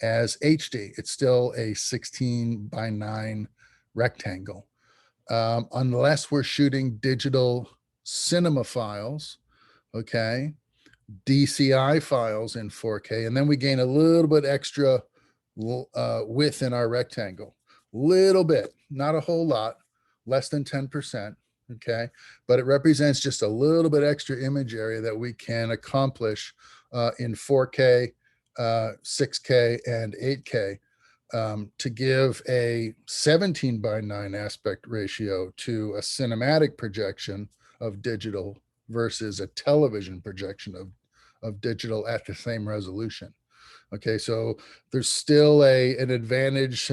as HD. It's still a 16:9 rectangle. Unless we're shooting digital cinema files, okay, DCI files in 4K, and then we gain a little bit extra width in our rectangle. Little bit, not a whole lot, less than 10%, okay, but it represents just a little bit extra image area that we can accomplish in 4K, 6K, and 8K. To give a 17:9 aspect ratio to a cinematic projection of digital versus a television projection of digital at the same resolution. Okay, so there's still an advantage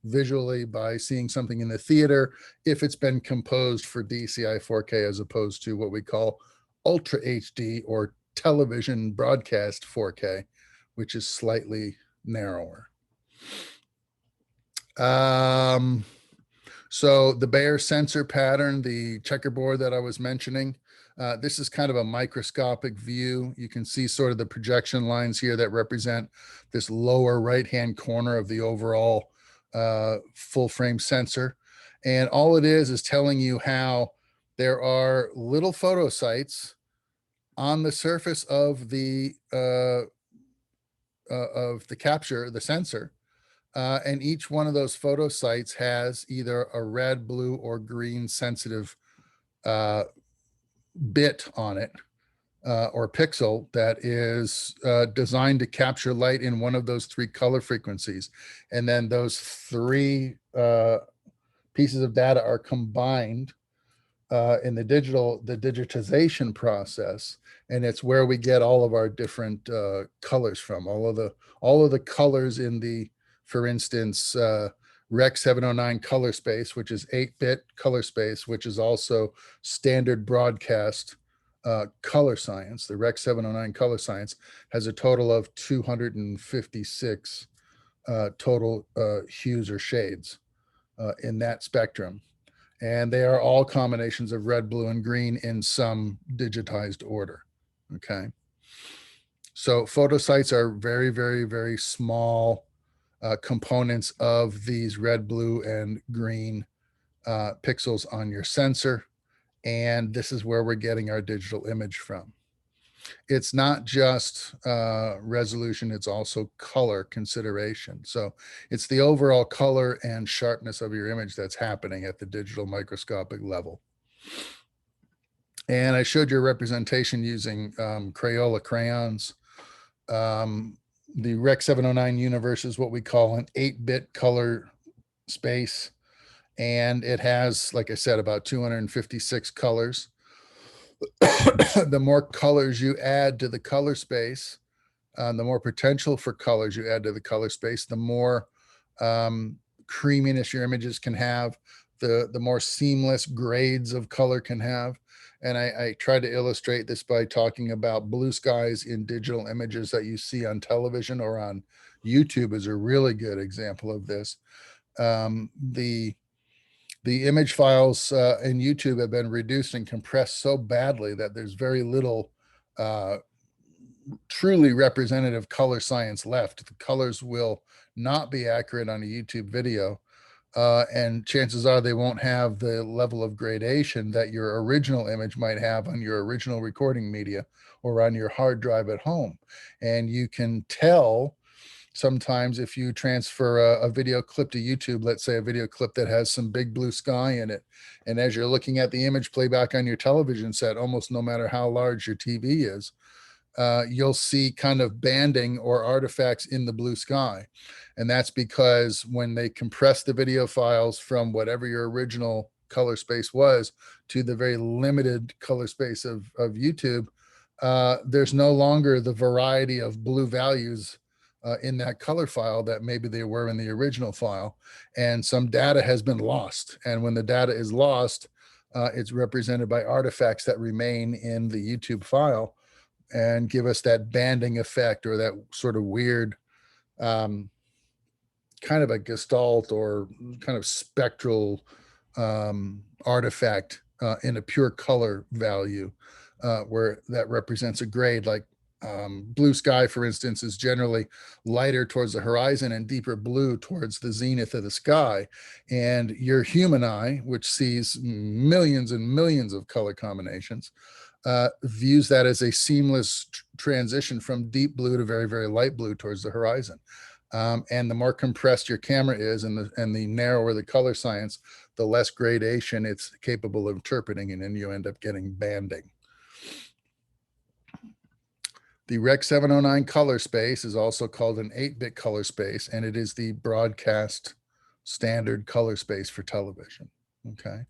visually by seeing something in the theater if it's been composed for DCI 4K as opposed to what we call Ultra HD or television broadcast 4K, which is slightly narrower. So the Bayer sensor pattern, the checkerboard that I was mentioning, this is kind of a microscopic view. You can see sort of the projection lines here that represent this lower right-hand corner of the overall full frame sensor. And all it is telling you how there are little photo sites on the surface of the capture, the sensor. And each one of those photo sites has either a red, blue, or green sensitive bit on it or pixel that is designed to capture light in one of those 3 color frequencies. And then those 3 pieces of data are combined in the digitization process, and it's where we get all of our different colors from. All of the colors in the, for instance, Rec 709 color space, which is 8-bit color space, which is also standard broadcast color science. The Rec 709 color science has a total of 256 total hues or shades in that spectrum. And they are all combinations of red, blue, and green in some digitized order, okay? So photo sites are very, very, very small components of these red, blue, and green pixels on your sensor. And this is where we're getting our digital image from. It's not just resolution, it's also color consideration. So it's the overall color and sharpness of your image that's happening at the digital microscopic level. And I showed you a representation using Crayola crayons. The Rec 709 universe is what we call an 8-bit color space. And it has, like I said, about 256 colors. The more colors you add to the color space, the more potential for colors you add to the color space, the more creaminess your images can have, the more seamless grades of color can have. And I try to illustrate this by talking about blue skies in digital images that you see on television or on YouTube is a really good example of this. The image files in YouTube have been reduced and compressed so badly that there's very little truly representative color science left. The colors will not be accurate on a YouTube video. And chances are they won't have the level of gradation that your original image might have on your original recording media or on your hard drive at home. And you can tell sometimes if you transfer a video clip to YouTube, let's say a video clip that has some big blue sky in it, and as you're looking at the image playback on your television set, almost no matter how large your TV is, you'll see kind of banding or artifacts in the blue sky. And that's because when they compress the video files from whatever your original color space was to the very limited color space of YouTube, there's no longer the variety of blue values in that color file that maybe they were in the original file. And some data has been lost. And when the data is lost, it's represented by artifacts that remain in the YouTube file and give us that banding effect or that sort of weird kind of a gestalt or kind of spectral artifact in a pure color value where that represents a grade. Like blue sky, for instance, is generally lighter towards the horizon and deeper blue towards the zenith of the sky. And your human eye, which sees millions and millions of color combinations, views that as a seamless transition from deep blue to very, very light blue towards the horizon. And the more compressed your camera is and the narrower the color science, the less gradation it's capable of interpreting, and then you end up getting banding. The Rec 709 color space is also called an 8-bit color space, and it is the broadcast standard color space for television. Okay.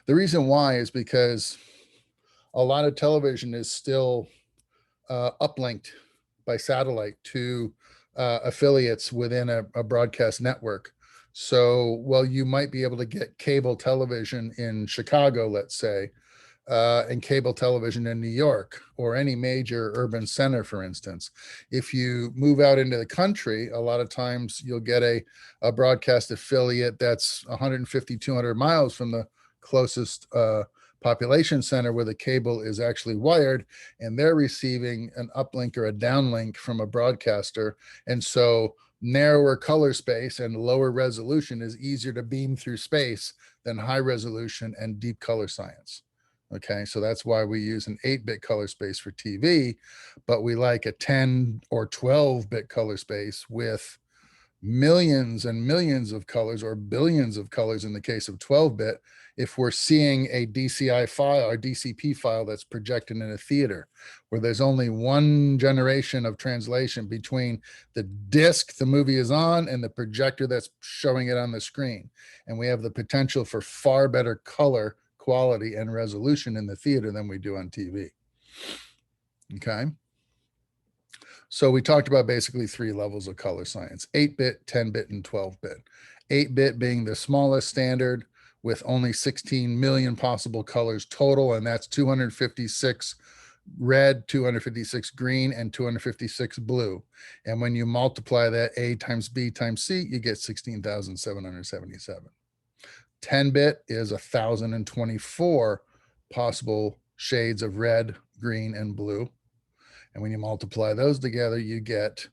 The reason why is because a lot of television is still uplinked by satellite to affiliates within a broadcast network. So while you might be able to get cable television in Chicago, let's say, and cable television in New York or any major urban center, for instance, if you move out into the country, a lot of times you'll get a broadcast affiliate that's 150, 200 miles from the closest population center where the cable is actually wired, and they're receiving an uplink or a downlink from a broadcaster. And so narrower color space and lower resolution is easier to beam through space than high resolution and deep color science. Okay, so that's why we use an 8-bit color space for TV, but we like a 10 or 12-bit color space with millions and millions of colors, or billions of colors in the case of 12-bit, if we're seeing a DCI file or DCP file that's projected in a theater where there's only one generation of translation between the disc the movie is on and the projector that's showing it on the screen. And we have the potential for far better color quality and resolution in the theater than we do on TV. Okay. So we talked about basically 3 levels of color science: 8-bit, 10-bit, and 12-bit. 8-bit being the smallest standard with only 16 million possible colors total, and that's 256 red, 256 green, and 256 blue. And when you multiply that A times B times C, you get 16,777. 10-bit is 1,024 possible shades of red, green, and blue. And when you multiply those together, you get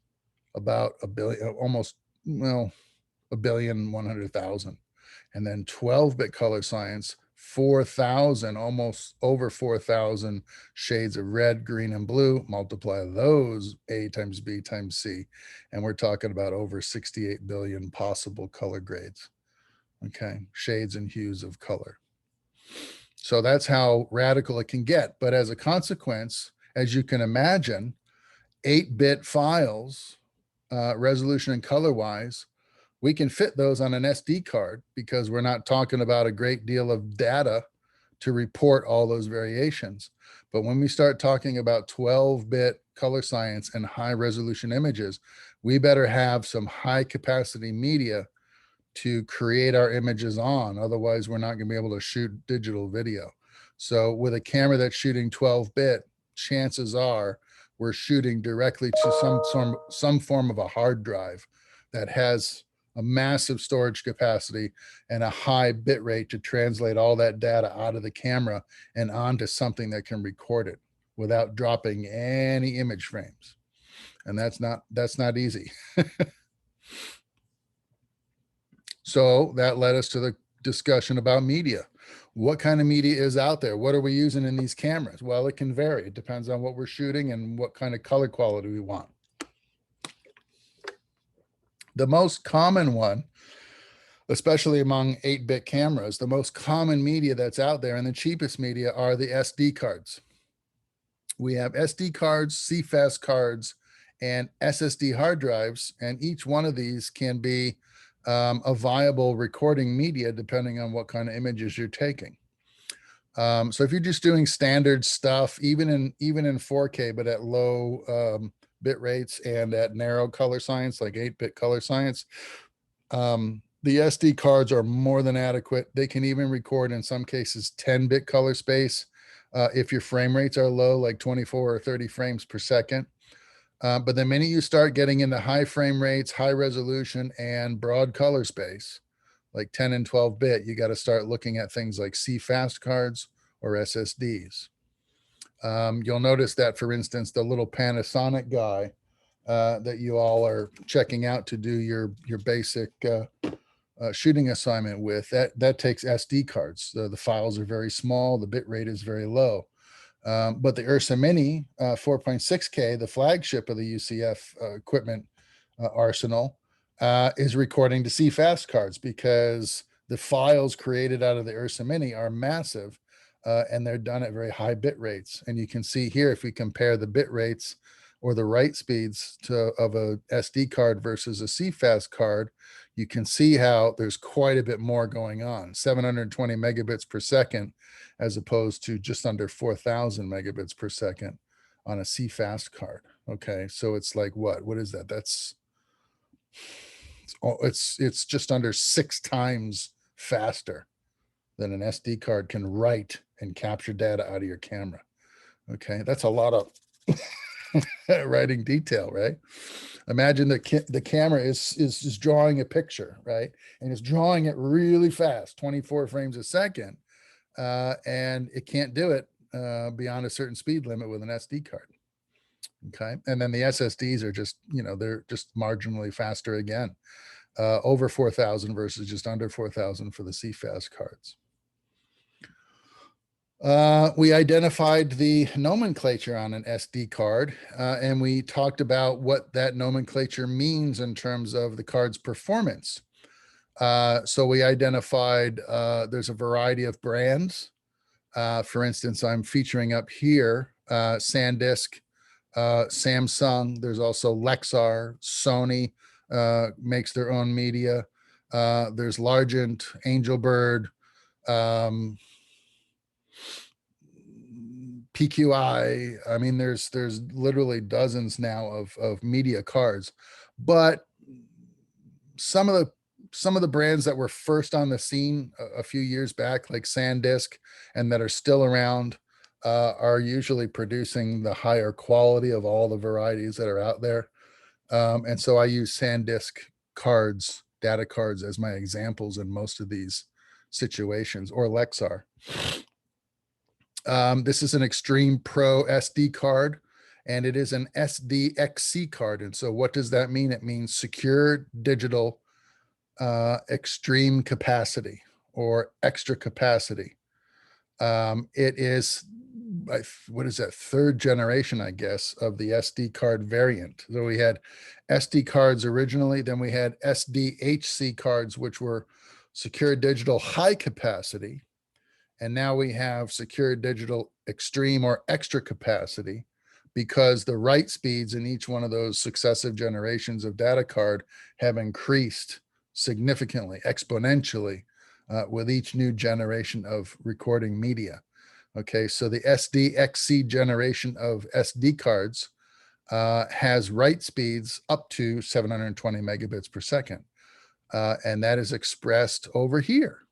about a billion, almost, well, 1,100,000. And then 12-bit color science, 4,000, almost over 4,000 shades of red, green, and blue. Multiply those A times B times C, and we're talking about over 68 billion possible color grades. Okay, shades and hues of color. So that's how radical it can get. But as a consequence, as you can imagine, 8-bit files, resolution and color wise, we can fit those on an SD card because we're not talking about a great deal of data to report all those variations. But when we start talking about 12-bit color science and high resolution images, we better have some high capacity media to create our images on. Otherwise, we're not going to be able to shoot digital video. So with a camera that's shooting 12-bit, chances are we're shooting directly to some form of a hard drive that has a massive storage capacity and a high bit rate to translate all that data out of the camera and onto something that can record it without dropping any image frames. And that's not easy. So that led us to the discussion about media. What kind of media is out there? What are we using in these cameras? Well, it can vary. It depends on what we're shooting and what kind of color quality we want. The most common one, especially among 8-bit cameras, the most common media that's out there and the cheapest media are the SD cards. We have SD cards, CFast cards, and SSD hard drives, and each one of these can be a viable recording media depending on what kind of images you're taking. So if you're just doing standard stuff, even in 4K, but at low bit rates and at narrow color science, like 8-bit color science, the SD cards are more than adequate. They can even record, in some cases, 10-bit color space if your frame rates are low, like 24 or 30 frames per second. But the minute you start getting into high frame rates, high resolution, and broad color space, like 10 and 12-bit, you got to start looking at things like CFast cards or SSDs. You'll notice that, for instance, the little Panasonic guy that you all are checking out to do your basic shooting assignment with, that takes SD cards. The files are very small, the bit rate is very low. But the Ursa Mini 4.6K, the flagship of the UCF equipment arsenal, is recording to CFast cards because the files created out of the Ursa Mini are massive and they're done at very high bit rates. And you can see here, if we compare the bit rates or the write speeds of a SD card versus a CFast card, you can see how there's quite a bit more going on. 720 megabits per second as opposed to just under 4,000 megabits per second on a CFast card. Okay, so it's like what is that? It's just under 6 times faster than an SD card can write and capture data out of your camera. Okay, that's a lot of writing detail, right? Imagine the camera is drawing a picture, right? And it's drawing it really fast, 24 frames a second. And it can't do it beyond a certain speed limit with an SD card. Okay. And then the SSDs are just, they're just marginally faster again, over 4,000 versus just under 4,000 for the CFast cards. We identified the nomenclature on an SD card, and we talked about what that nomenclature means in terms of the card's performance. So we identified there's a variety of brands. For instance, I'm featuring up here SanDisk, Samsung. There's also Lexar, Sony makes their own media. There's Largent, Angelbird, PQI. I mean, there's literally dozens now of media cards, but some of the brands that were first on the scene a few years back, like SanDisk, and that are still around, are usually producing the higher quality of all the varieties that are out there. And so I use SanDisk cards, data cards, as my examples in most of these situations, or Lexar. This is an Extreme Pro SD card, and it is an SDXC card. And so what does that mean? It means secure digital extreme capacity or extra capacity. It is, what is that, 3rd generation, I guess, of the SD card variant. So we had SD cards originally, then we had SDHC cards, which were secure digital high capacity. And now we have secure digital extreme or extra capacity because the write speeds in each one of those successive generations of data card have increased significantly, exponentially, with each new generation of recording media. Okay, so the SDXC generation of SD cards has write speeds up to 720 megabits per second. And that is expressed over here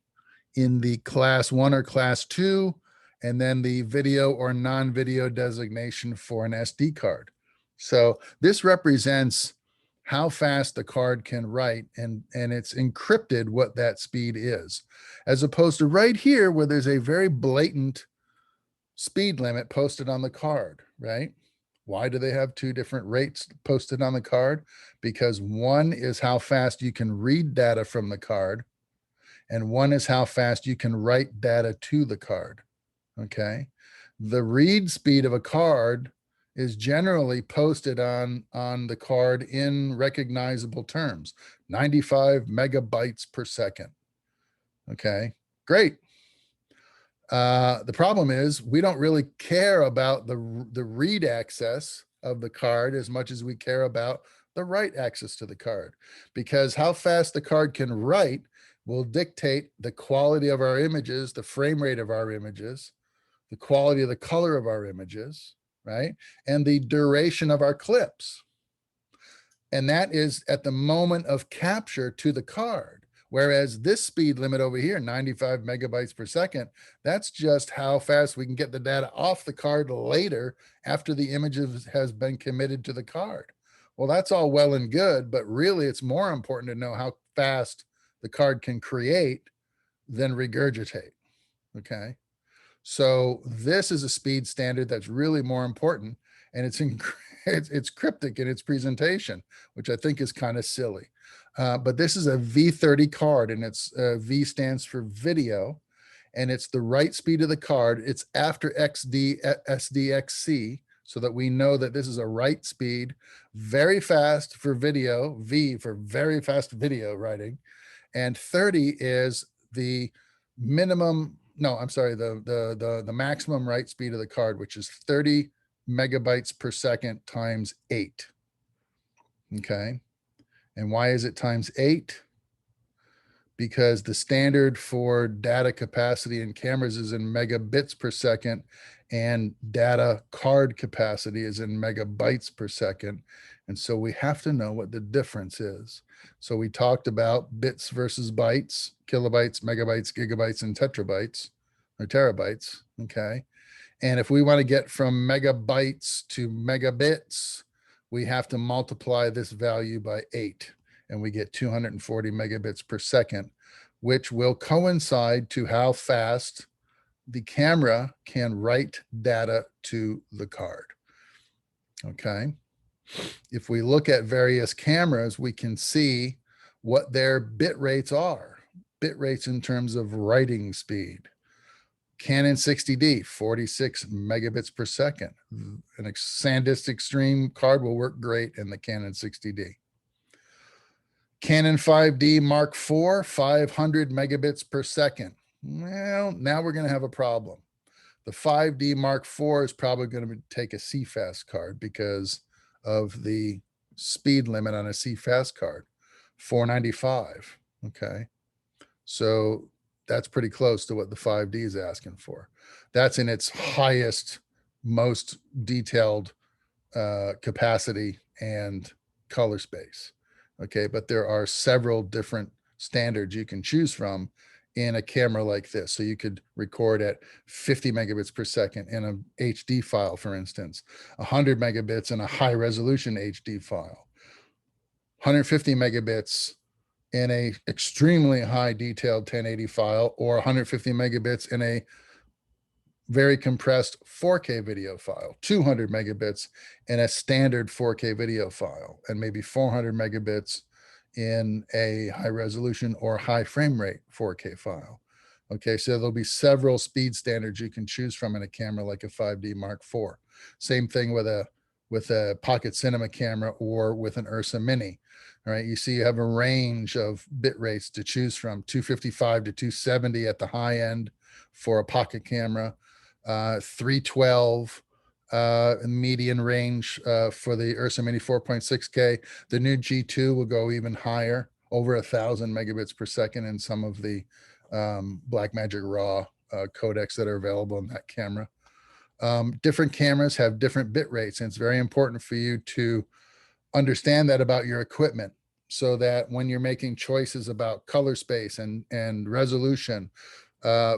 in the class 1 or class 2, and then the video or non-video designation for an SD card. So this represents how fast the card can write, and it's encrypted what that speed is, as opposed to right here where there's a very blatant speed limit posted on the card, right? Why do they have two different rates posted on the card? Because one is how fast you can read data from the card, and one is how fast you can write data to the card. Okay. The read speed of a card is generally posted on the card in recognizable terms, 95 megabytes per second. Okay, great. The problem is we don't really care about the read access of the card as much as we care about the write access to the card, because how fast the card can write will dictate the quality of our images, the frame rate of our images, the quality of the color of our images, right? And the duration of our clips. And that is at the moment of capture to the card. Whereas this speed limit over here, 95 megabytes per second, that's just how fast we can get the data off the card later after the image has been committed to the card. Well, that's all well and good, but really it's more important to know how fast the card can create than regurgitate, okay? So this is a speed standard that's really more important, and it's cryptic in its presentation, which I think is kind of silly. But this is a V30 card, and it's V stands for video, and it's the write speed of the card. It's after SDXC, so that we know that this is a write speed, very fast for video, V for very fast video writing, and 30 is the minimum. No, I'm sorry, the maximum write speed of the card, which is 30 megabytes per second times 8. Okay. And why is it times 8? Because the standard for data capacity in cameras is in megabits per second, and data card capacity is in megabytes per second. And so we have to know what the difference is. So we talked about bits versus bytes, kilobytes, megabytes, gigabytes, and tetrabytes or terabytes. Okay. And if we want to get from megabytes to megabits, we have to multiply this value by 8, and we get 240 megabits per second, which will coincide to how fast the camera can write data to the card. Okay. If we look at various cameras, we can see what their bit rates are. Bit rates in terms of writing speed. Canon 60D, 46 megabits per second. An SanDisk Extreme card will work great in the Canon 60D. Canon 5D Mark IV, 500 megabits per second. Well, now we're going to have a problem. The 5D Mark IV is probably going to take a CFast card because of the speed limit on a CFast card, 495. Okay. So that's pretty close to what the 5D is asking for. That's in its highest, most detailed capacity and color space. Okay, but there are several different standards you can choose from in a camera like this. So you could record at 50 megabits per second in an HD file, for instance, 100 megabits in a high resolution HD file, 150 megabits in a extremely high detailed 1080 file, or 150 megabits in a very compressed 4K video file, 200 megabits in a standard 4K video file, and maybe 400 megabits in a high resolution or high frame rate 4K file. Okay, so there'll be several speed standards you can choose from in a camera like a 5D Mark IV. Same thing with a pocket cinema camera or with an Ursa Mini. All right, you see you have a range of bit rates to choose from, 255 to 270 at the high end for a pocket camera, 312 median range for the Ursa Mini 4.6K. The new G2 will go even higher, over 1,000 megabits per second in some of the Blackmagic RAW codecs that are available in that camera. Different cameras have different bit rates, and it's very important for you to understand that about your equipment, so that when you're making choices about color space and resolution,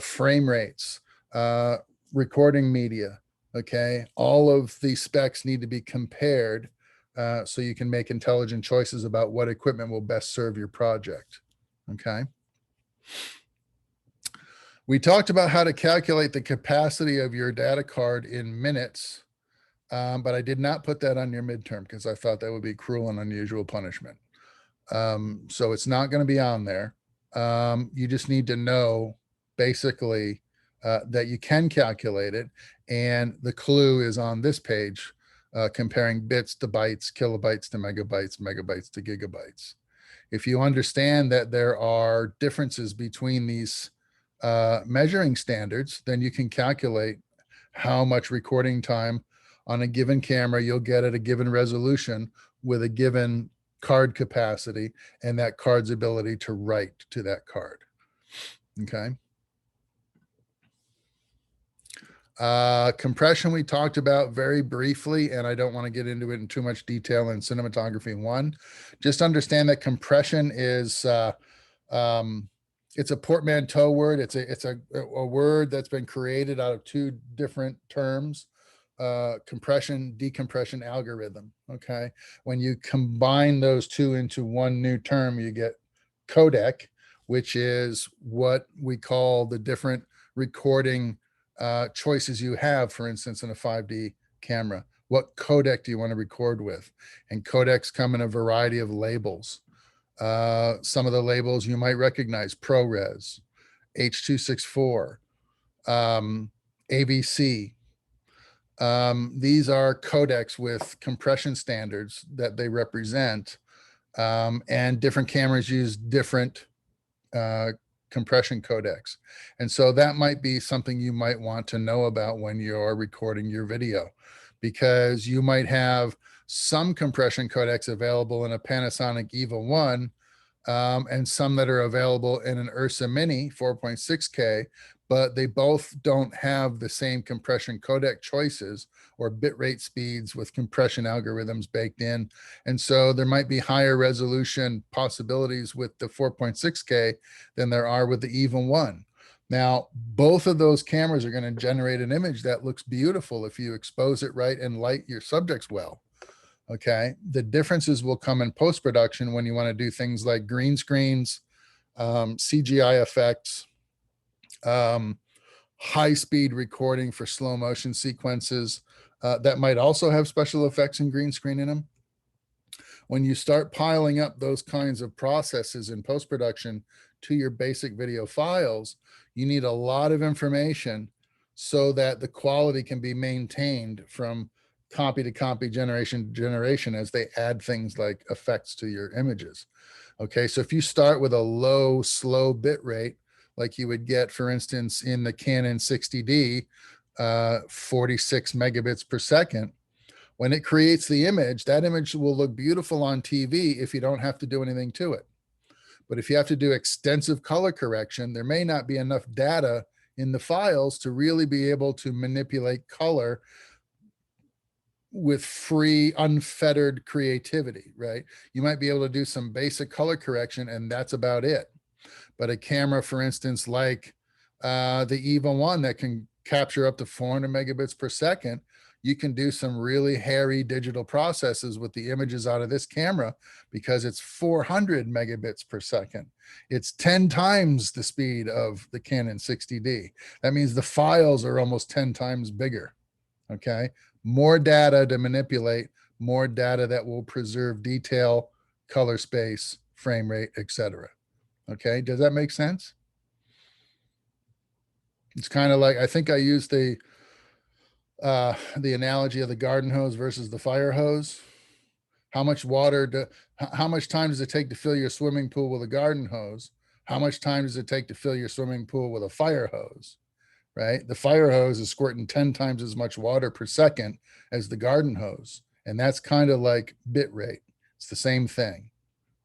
frame rates, recording media, okay, all of these specs need to be compared so you can make intelligent choices about what equipment will best serve your project. Okay. We talked about how to calculate the capacity of your data card in minutes, but I did not put that on your midterm because I thought that would be cruel and unusual punishment. So it's not going to be on there. You just need to know basically that you can calculate it. And the clue is on this page, comparing bits to bytes, kilobytes to megabytes, megabytes to gigabytes. If you understand that there are differences between these measuring standards, then you can calculate how much recording time on a given camera you'll get at a given resolution with a given card capacity and that card's ability to write to that card. Okay. Compression we talked about very briefly, and I don't want to get into it in too much detail in Cinematography 1. Just understand that compression is it's a portmanteau word. It's a word that's been created out of two different terms, compression, decompression algorithm. Okay. When you combine those two into one new term, you get codec, which is what we call the different recording choices you have, for instance, in a 5D camera. What codec do you want to record with? And codecs come in a variety of labels. Some of the labels you might recognize: ProRes, H.264, ABC. These are codecs with compression standards that they represent, and different cameras use different compression codecs. And so that might be something you might want to know about when you're recording your video, because you might have some compression codecs available in a Panasonic EVA 1 and some that are available in an Ursa Mini 4.6K, but they both don't have the same compression codec choices or bitrate speeds with compression algorithms baked in. And so there might be higher resolution possibilities with the 4.6K than there are with the EVA 1. Now, both of those cameras are going to generate an image that looks beautiful if you expose it right and light your subjects well. Okay. The differences will come in post-production when you want to do things like green screens, CGI effects, high-speed recording for slow motion sequences that might also have special effects and green screen in them. When you start piling up those kinds of processes in post-production to your basic video files, you need a lot of information so that the quality can be maintained from copy to copy, generation to generation, as they add things like effects to your images. Okay, so if you start with a low, slow bit rate, like you would get, for instance, in the Canon 60D, 46 megabits per second, when it creates the image, that image will look beautiful on TV if you don't have to do anything to it. But if you have to do extensive color correction, there may not be enough data in the files to really be able to manipulate color with free, unfettered creativity, right? You might be able to do some basic color correction and that's about it. But a camera, for instance, like the EVA 1 that can capture up to 400 megabits per second, you can do some really hairy digital processes with the images out of this camera because it's 400 megabits per second. It's 10 times the speed of the Canon 60D. That means the files are almost 10 times bigger. Okay. More data to manipulate, more data that will preserve detail, color space, frame rate, etc. Okay. Does that make sense? It's kind of like, I think I used the analogy of the garden hose versus the fire hose. How much how much time does it take to fill your swimming pool with a garden hose? How much time does it take to fill your swimming pool with a fire hose? right? The fire hose is squirting 10 times as much water per second as the garden hose. And that's kind of like bit rate. It's the same thing,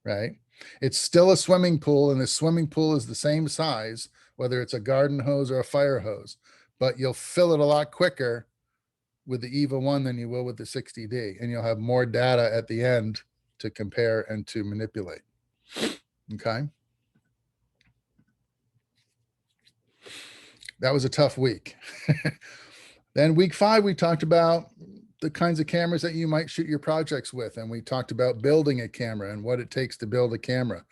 right? It's still a swimming pool, and the swimming pool is the same size, whether it's a garden hose or a fire hose, but you'll fill it a lot quicker with the EVA 1 than you will with the 60D, and you'll have more data at the end to compare and to manipulate. Okay. That was a tough week. Then week 5, we talked about the kinds of cameras that you might shoot your projects with. And we talked about building a camera and what it takes to build a camera,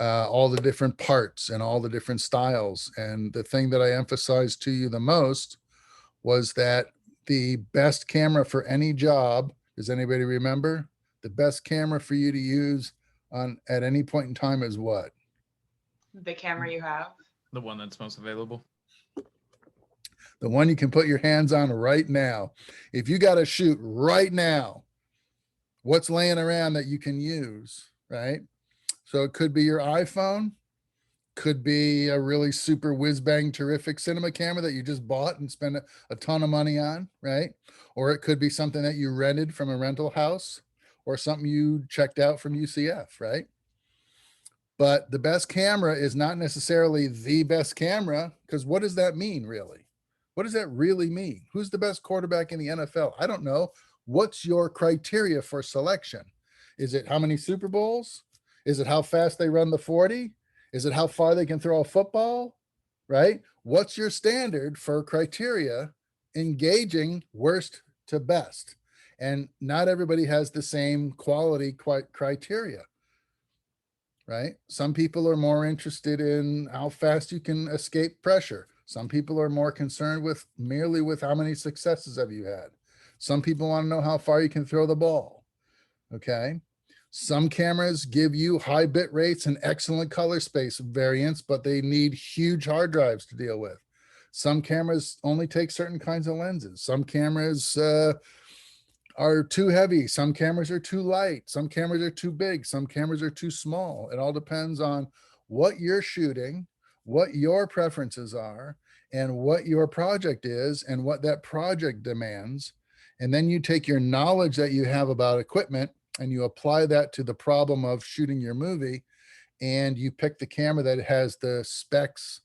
all the different parts and all the different styles. And the thing that I emphasized to you the most was that the best camera for any job, does anybody remember? The best camera for you to use at any point in time is what? The camera you have. The one that's most available. The one you can put your hands on right now. If you got to shoot right now, what's laying around that you can use, right? So it could be your iPhone, could be a really super whiz bang terrific cinema camera that you just bought and spent a ton of money on, right? Or it could be something that you rented from a rental house or something you checked out from UCF, right? But the best camera is not necessarily the best camera, because what does that mean, really? What does that really mean? Who's the best quarterback in the NFL? I don't know. What's your criteria for selection? Is it how many Super Bowls? Is it how fast they run the 40? Is it how far they can throw a football? Right? What's your standard for criteria engaging worst to best? And not everybody has the same quality criteria. Right? Some people are more interested in how fast you can escape pressure. Some people are more concerned with merely with how many successes have you had. Some people want to know how far you can throw the ball. Okay. Some cameras give you high bit rates and excellent color space variants, but they need huge hard drives to deal with. Some cameras only take certain kinds of lenses. Some cameras are too heavy. Some cameras are too light. Some cameras are too big. Some cameras are too small. It all depends on what you're shooting, what your preferences are, and what your project is and what that project demands. And then you take your knowledge that you have about equipment and you apply that to the problem of shooting your movie, and you pick the camera that has the specs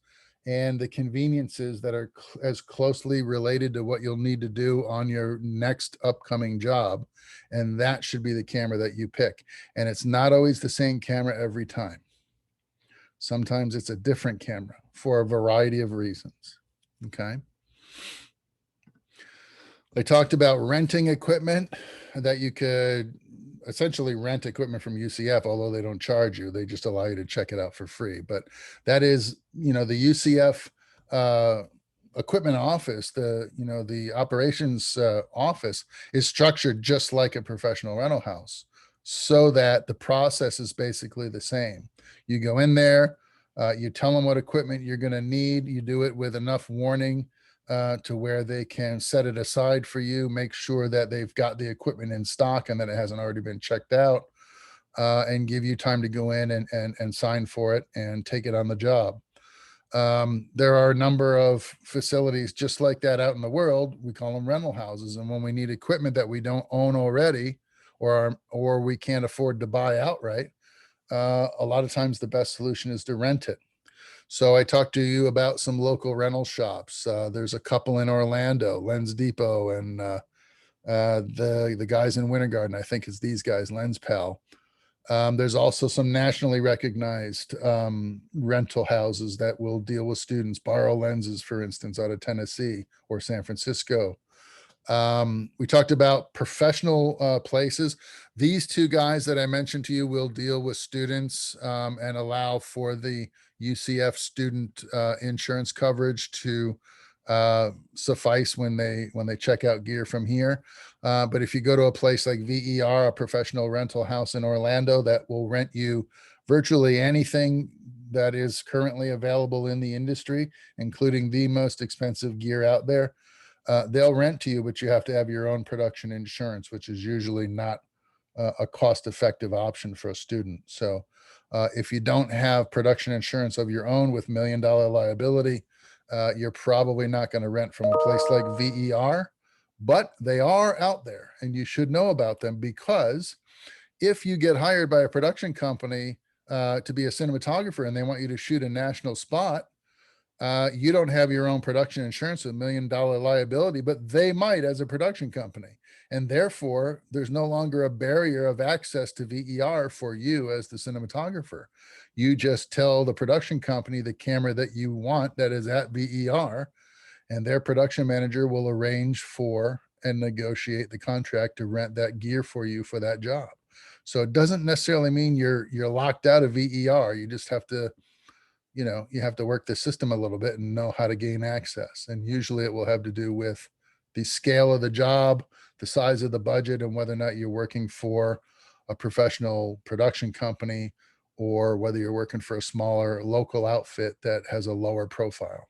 and the conveniences that are as closely related to what you'll need to do on your next upcoming job. And that should be the camera that you pick. And it's not always the same camera every time. Sometimes it's a different camera for a variety of reasons. Okay. I talked about renting equipment, that you could essentially rent equipment from UCF, although they don't charge you. They just allow you to check it out for free. But that is, the UCF equipment office, the operations office is structured just like a professional rental house, so that the process is basically the same. You go in there, you tell them what equipment you're going to need. You do it with enough warning to where they can set it aside for you, make sure that they've got the equipment in stock and that it hasn't already been checked out, and give you time to go in and sign for it and take it on the job. There are a number of facilities just like that out in the world. We call them rental houses. And when we need equipment that we don't own already, or we can't afford to buy outright, a lot of times the best solution is to rent it. So I talked to you about some local rental shops. There's a couple in Orlando, Lens Depot, and the guys in Winter Garden. I think it's these guys, Lens Pal. There's also some nationally recognized rental houses that will deal with students. Borrow Lenses, for instance, out of Tennessee or San Francisco. We talked about professional places. These two guys that I mentioned to you will deal with students and allow for the UCF student insurance coverage to suffice when they check out gear from here. But if you go to a place like VER, a professional rental house in Orlando, that will rent you virtually anything that is currently available in the industry, including the most expensive gear out there. They'll rent to you, but you have to have your own production insurance, which is usually not a cost-effective option for a student. So if you don't have production insurance of your own with $1 million liability, You're probably not going to rent from a place like VER, but they are out there and you should know about them, because if you get hired by a production company to be a cinematographer and they want you to shoot a national spot, you don't have your own production insurance with $1 million liability, but they might as a production company. And therefore, there's no longer a barrier of access to VER for you as the cinematographer. You just tell the production company the camera that you want that is at VER, and their production manager will arrange for and negotiate the contract to rent that gear for you for that job. So it doesn't necessarily mean you're locked out of VER. You just have to, you have to work the system a little bit and know how to gain access. And usually it will have to do with the scale of the job, the size of the budget, and whether or not you're working for a professional production company or whether you're working for a smaller local outfit that has a lower profile.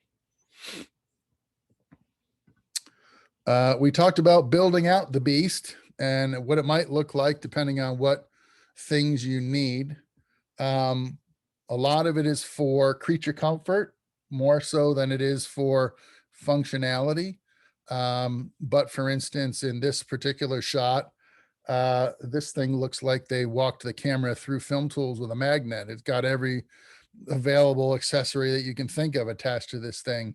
We talked about building out the beast and what it might look like depending on what things you need. A lot of it is for creature comfort, more so than it is for functionality. But for instance, in this particular shot, this thing looks like they walked the camera through film tools with a magnet. It's got every available accessory that you can think of attached to this thing.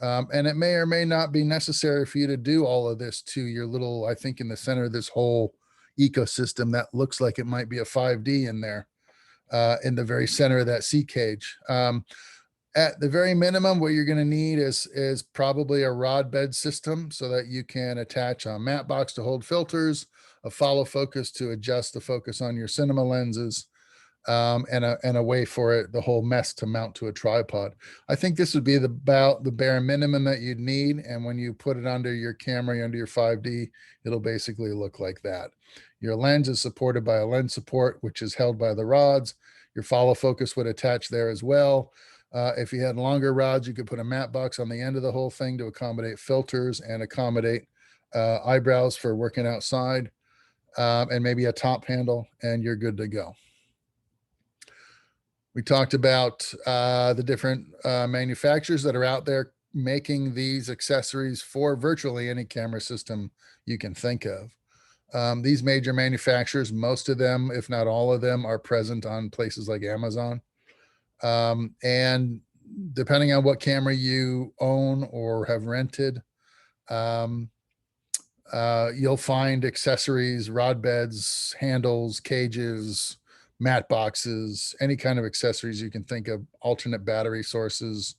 And it may or may not be necessary for you to do all of this to your little, I think in the center of this whole ecosystem that looks like it might be a 5D in there, in the very center of that sea cage. At the very minimum, what you're going to need is probably a rod bed system so that you can attach a matte box to hold filters, a follow focus to adjust the focus on your cinema lenses, and a way for it, the whole mess to mount to a tripod. I think this would be about the bare minimum that you'd need. And when you put it under your camera, under your 5D, it'll basically look like that. Your lens is supported by a lens support, which is held by the rods. Your follow focus would attach there as well. If you had longer rods, you could put a matte box on the end of the whole thing to accommodate filters and accommodate eyebrows for working outside, and maybe a top handle, and you're good to go. We talked about the different manufacturers that are out there making these accessories for virtually any camera system you can think of. These major manufacturers, most of them, if not all of them, are present on places like Amazon. And depending on what camera you own or have rented, you'll find accessories, rod beds, handles, cages, matte boxes, any kind of accessories you can think of, alternate battery sources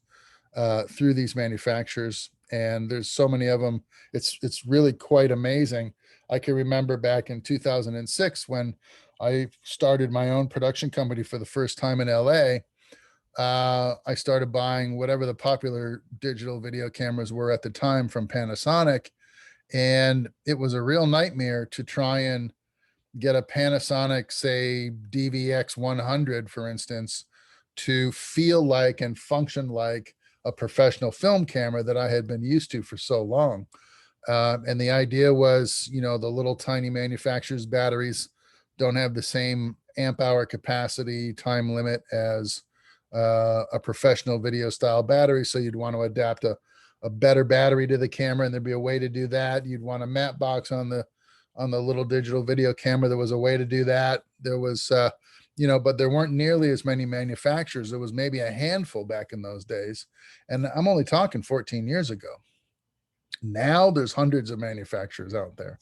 through these manufacturers. And there's so many of them. It's really quite amazing. I can remember back in 2006 when I started my own production company for the first time in LA. I started buying whatever the popular digital video cameras were at the time from Panasonic. And it was a real nightmare to try and get a Panasonic, say DVX 100, for instance, to feel like and function like a professional film camera that I had been used to for so long. And the idea was, the little tiny manufacturers' batteries don't have the same amp hour capacity time limit as a professional video style battery. So you'd want to adapt a better battery to the camera, and there'd be a way to do that. You'd want a matte box on the little digital video camera. There was a way to do that. There was, but there weren't nearly as many manufacturers. There was maybe a handful back in those days. And I'm only talking 14 years ago. Now there's hundreds of manufacturers out there.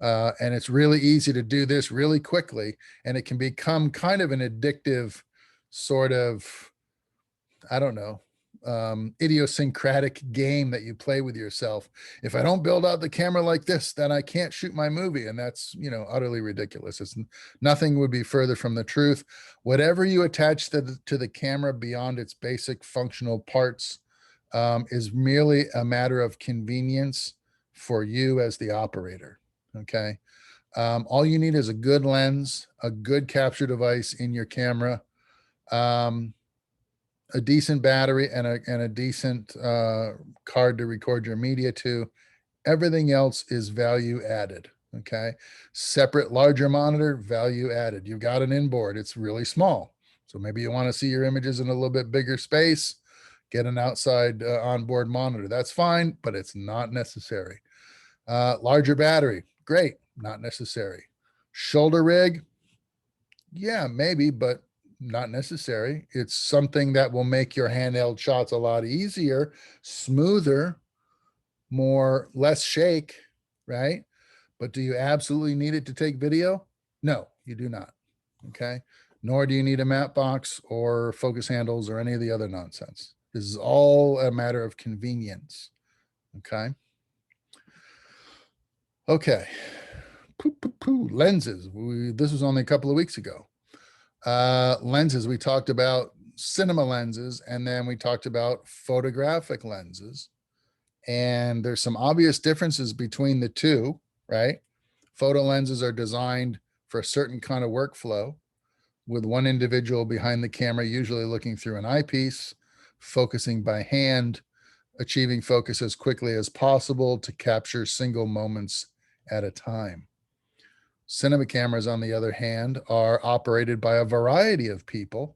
And it's really easy to do this really quickly. And it can become kind of an addictive sort of, I don't know, idiosyncratic game that you play with yourself. If I don't build out the camera like this, then I can't shoot my movie. And that's, utterly ridiculous. Nothing would be further from the truth. Whatever you attach to the camera beyond its basic functional parts is merely a matter of convenience for you as the operator. Okay. All you need is a good lens, a good capture device in your camera, a decent battery, and a decent card to record your media to. Everything else is value added. Okay. Separate, larger monitor, value added. You've got an inboard. It's really small. So maybe you want to see your images in a little bit bigger space. Get an outside onboard monitor. That's fine, but it's not necessary. Larger battery, great, not necessary. Shoulder rig, yeah, maybe, but not necessary. It's something that will make your handheld shots a lot easier, smoother, less shake, right? But do you absolutely need it to take video? No, you do not. Okay. Nor do you need a matte box or focus handles or any of the other nonsense. This is all a matter of convenience. Okay. Okay. Lenses. This was only a couple of weeks ago. Lenses. We talked about cinema lenses, and then we talked about photographic lenses. And there's some obvious differences between the two, right? Photo lenses are designed for a certain kind of workflow, with one individual behind the camera, usually looking through an eyepiece, focusing by hand, achieving focus as quickly as possible to capture single moments at a time. Cinema cameras, on the other hand, are operated by a variety of people.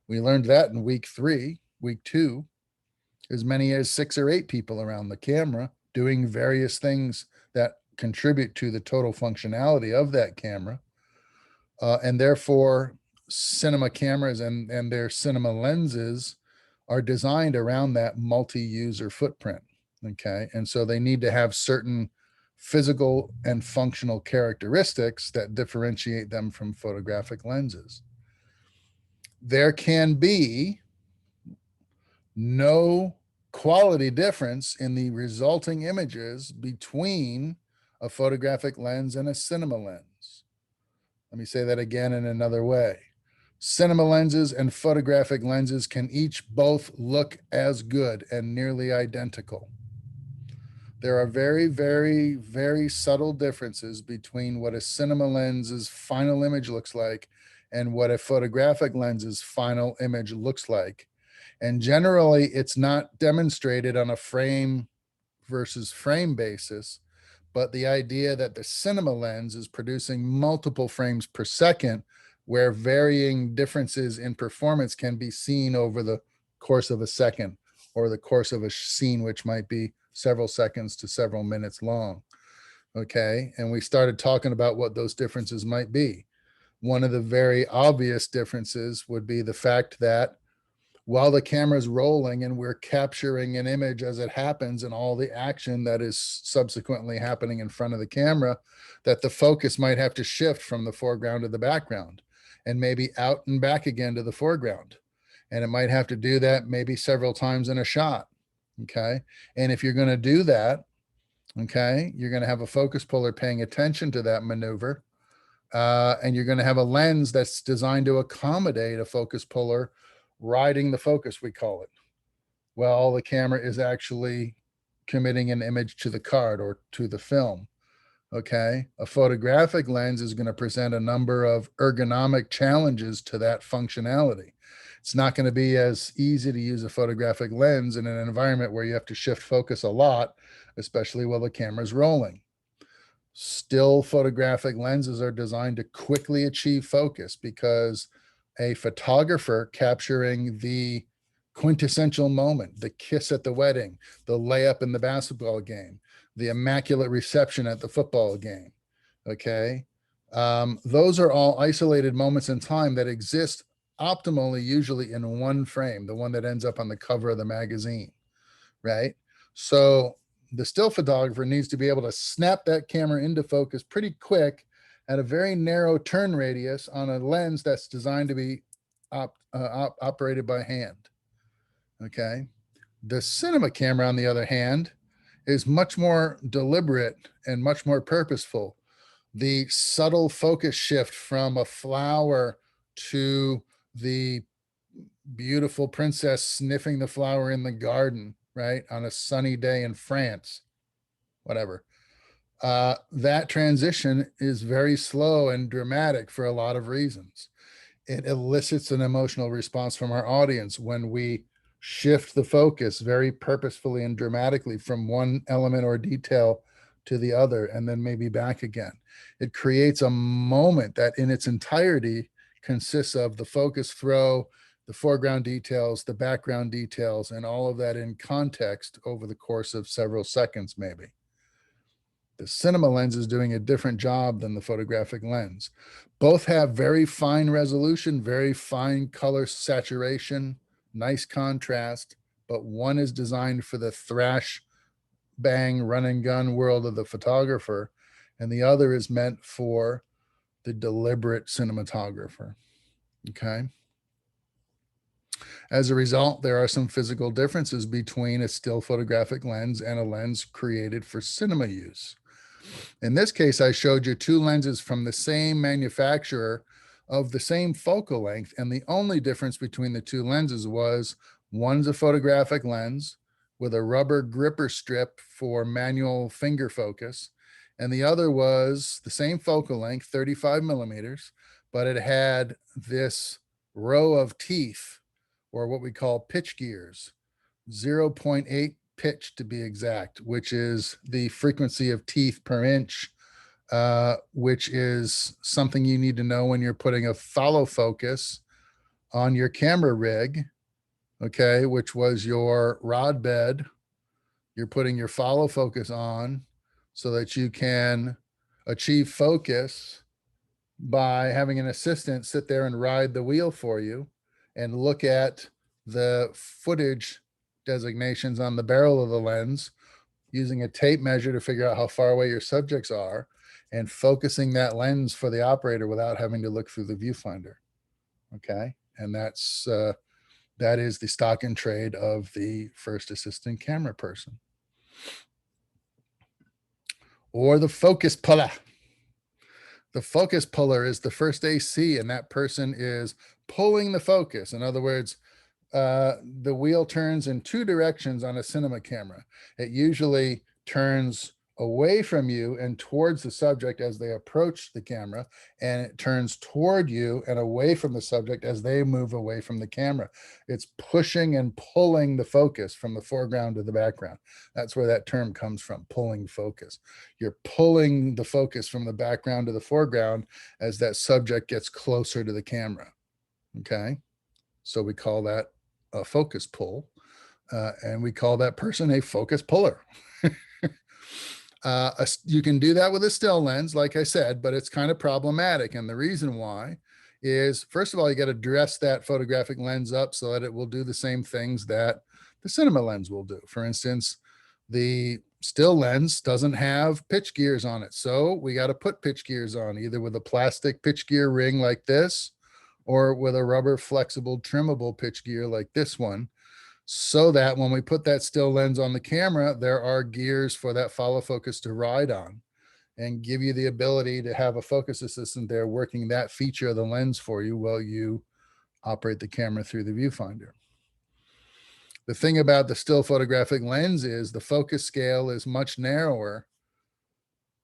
We learned that in week 3, week 2, as many as 6 or 8 people around the camera doing various things that contribute to the total functionality of that camera. And therefore, cinema cameras and their cinema lenses are designed around that multi-user footprint. Okay. And so they need to have certain physical and functional characteristics that differentiate them from photographic lenses. There can be no quality difference in the resulting images between a photographic lens and a cinema lens. Let me say that again in another way. Cinema lenses and photographic lenses can each both look as good and nearly identical. There are very, very, very subtle differences between what a cinema lens's final image looks like and what a photographic lens's final image looks like. And generally, it's not demonstrated on a frame versus frame basis, but the idea that the cinema lens is producing multiple frames per second, where varying differences in performance can be seen over the course of a second or the course of a scene, which might be several seconds to several minutes long. Okay. And we started talking about what those differences might be. One of the very obvious differences would be the fact that while the camera's rolling and we're capturing an image as it happens and all the action that is subsequently happening in front of the camera, that the focus might have to shift from the foreground to the background and maybe out and back again to the foreground. And it might have to do that maybe several times in a shot. Okay. And if you're going to do that, okay, you're going to have a focus puller paying attention to that maneuver. And you're going to have a lens that's designed to accommodate a focus puller riding the focus, we call it. Well, the camera is actually committing an image to the card or to the film. Okay. A photographic lens is going to present a number of ergonomic challenges to that functionality. It's not going to be as easy to use a photographic lens in an environment where you have to shift focus a lot, especially while the camera's rolling. Still, photographic lenses are designed to quickly achieve focus because a photographer capturing the quintessential moment, the kiss at the wedding, the layup in the basketball game, the immaculate reception at the football game. Okay. Those are all isolated moments in time that exist optimally, usually in one frame, the one that ends up on the cover of the magazine. Right. So the still photographer needs to be able to snap that camera into focus pretty quick at a very narrow turn radius on a lens that's designed to be operated by hand. Okay. The cinema camera, on the other hand, is much more deliberate and much more purposeful. The subtle focus shift from a flower to the beautiful princess sniffing the flower in the garden, right, on a sunny day in France, whatever. That transition is very slow and dramatic for a lot of reasons. It elicits an emotional response from our audience when we shift the focus very purposefully and dramatically from one element or detail to the other, and then maybe back again. It creates a moment that in its entirety consists of the focus throw, the foreground details, the background details, and all of that in context over the course of several seconds, maybe. The cinema lens is doing a different job than the photographic lens. Both have very fine resolution, very fine color saturation, nice contrast, but one is designed for the thrash, bang, run and gun world of the photographer, and the other is meant for the deliberate cinematographer. Okay. As a result, there are some physical differences between a still photographic lens and a lens created for cinema use. In this case, I showed you two lenses from the same manufacturer of the same focal length, and the only difference between the two lenses was one's a photographic lens with a rubber gripper strip for manual finger focus, and the other was the same focal length, 35 millimeters, but it had this row of teeth, or what we call pitch gears, 0.8 pitch to be exact, which is the frequency of teeth per inch, which is something you need to know when you're putting a follow focus on your camera rig, okay, which was your rod bed. You're putting your follow focus on so that you can achieve focus by having an assistant sit there and ride the wheel for you and look at the footage designations on the barrel of the lens, using a tape measure to figure out how far away your subjects are, and focusing that lens for the operator without having to look through the viewfinder. Okay. And that is the stock and trade of the first assistant camera person. Or the focus puller. The focus puller is the first AC, and that person is pulling the focus. In other words, the wheel turns in two directions on a cinema camera. It usually turns away from you and towards the subject as they approach the camera, and it turns toward you and away from the subject as they move away from the camera. It's pushing and pulling the focus from the foreground to the background. That's where that term comes from, pulling focus. You're pulling the focus from the background to the foreground as that subject gets closer to the camera. Okay, so we call that a focus pull, and we call that person a focus puller. You can do that with a still lens, like I said, but it's kind of problematic. And the reason why is, first of all, you got to dress that photographic lens up so that it will do the same things that the cinema lens will do. For instance, the still lens doesn't have pitch gears on it. So we got to put pitch gears on, either with a plastic pitch gear ring like this, or with a rubber flexible trimmable pitch gear like this one, so that when we put that still lens on the camera, there are gears for that follow focus to ride on and give you the ability to have a focus assistant there working that feature of the lens for you while you operate the camera through the viewfinder. The thing about the still photographic lens is the focus scale is much narrower.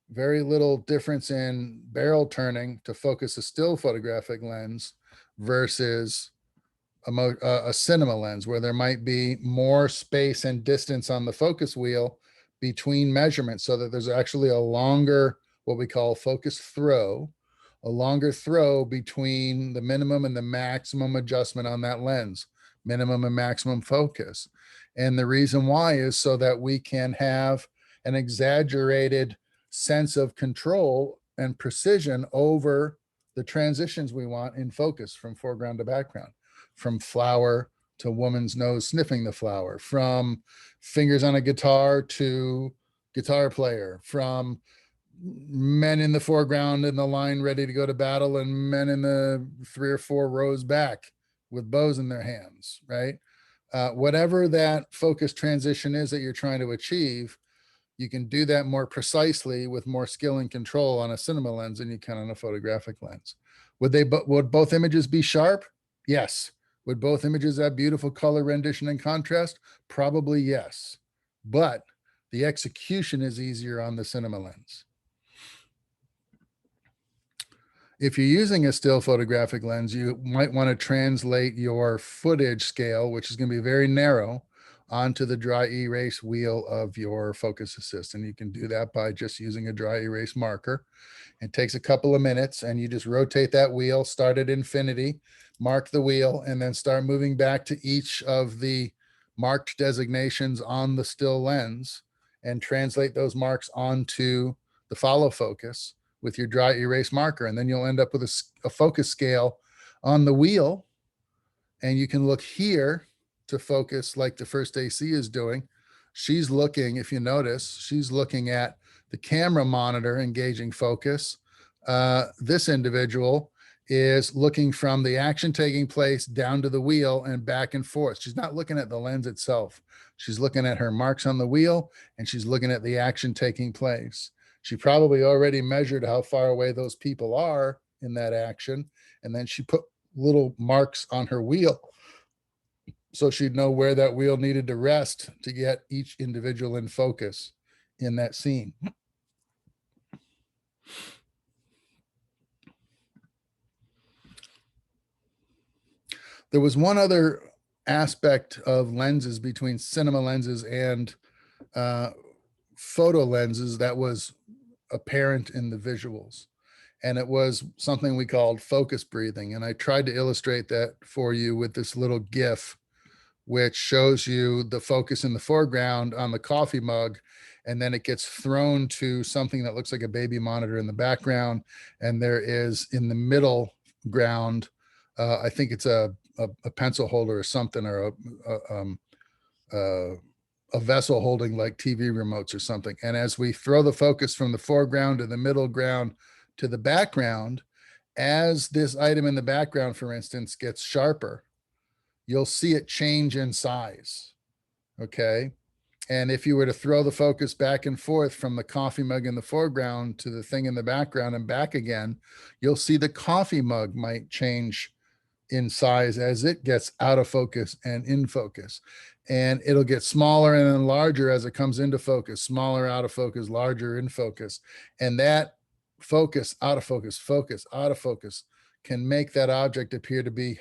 Very little difference in barrel turning to focus a still photographic lens versus a cinema lens, where there might be more space and distance on the focus wheel between measurements, so that there's actually a longer, what we call focus throw, a longer throw between the minimum and the maximum adjustment on that lens, minimum and maximum focus. And the reason why is so that we can have an exaggerated sense of control and precision over the transitions we want in focus from foreground to background, from flower to woman's nose sniffing the flower, from fingers on a guitar to guitar player, from men in the foreground in the line ready to go to battle and men in the 3 or 4 rows back with bows in their hands, right? Whatever that focus transition is that you're trying to achieve, you can do that more precisely with more skill and control on a cinema lens than you can on a photographic lens. Would both images be sharp? Yes. Would both images have beautiful color rendition and contrast? Probably yes. But the execution is easier on the cinema lens. If you're using a still photographic lens, you might want to translate your footage scale, which is going to be very narrow, onto the dry erase wheel of your focus assist. And you can do that by just using a dry erase marker. It takes a couple of minutes, and you just rotate that wheel, start at infinity, mark the wheel, and then start moving back to each of the marked designations on the still lens and translate those marks onto the follow focus with your dry erase marker. And then you'll end up with a focus scale on the wheel. And you can look here to focus like the first AC is doing. She's looking, if you notice, she's looking at the camera monitor engaging focus. This individual is looking from the action taking place down to the wheel and back and forth. She's not looking at the lens itself. She's looking at her marks on the wheel, and she's looking at the action taking place. She probably already measured how far away those people are in that action, and then she put little marks on her wheel so she'd know where that wheel needed to rest to get each individual in focus in that scene. There was one other aspect of lenses between cinema lenses and photo lenses that was apparent in the visuals. And it was something we called focus breathing. And I tried to illustrate that for you with this little GIF, which shows you the focus in the foreground on the coffee mug. And then it gets thrown to something that looks like a baby monitor in the background. And there is in the middle ground, I think it's a pencil holder or something, or a vessel holding like TV remotes or something. And as we throw the focus from the foreground to the middle ground to the background, as this item in the background, for instance, gets sharper, you'll see it change in size. Okay. And if you were to throw the focus back and forth from the coffee mug in the foreground to the thing in the background and back again, you'll see the coffee mug might change in size as it gets out of focus and in focus. And it'll get smaller and then larger as it comes into focus, smaller out of focus, larger in focus. And that focus, out of focus, out of focus can make that object appear to be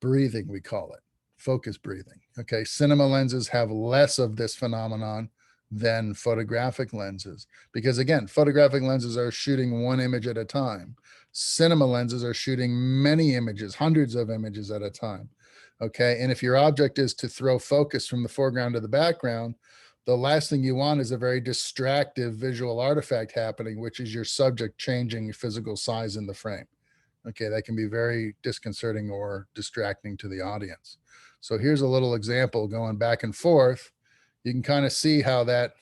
breathing, we call it focus breathing. Okay, cinema lenses have less of this phenomenon than photographic lenses, because again, photographic lenses are shooting one image at a time. Cinema lenses are shooting many images, hundreds of images at a time. Okay, and if your object is to throw focus from the foreground to the background, the last thing you want is a very distractive visual artifact happening, which is your subject changing physical size in the frame. Okay, that can be very disconcerting or distracting to the audience. So here's a little example going back and forth. You can kind of see how that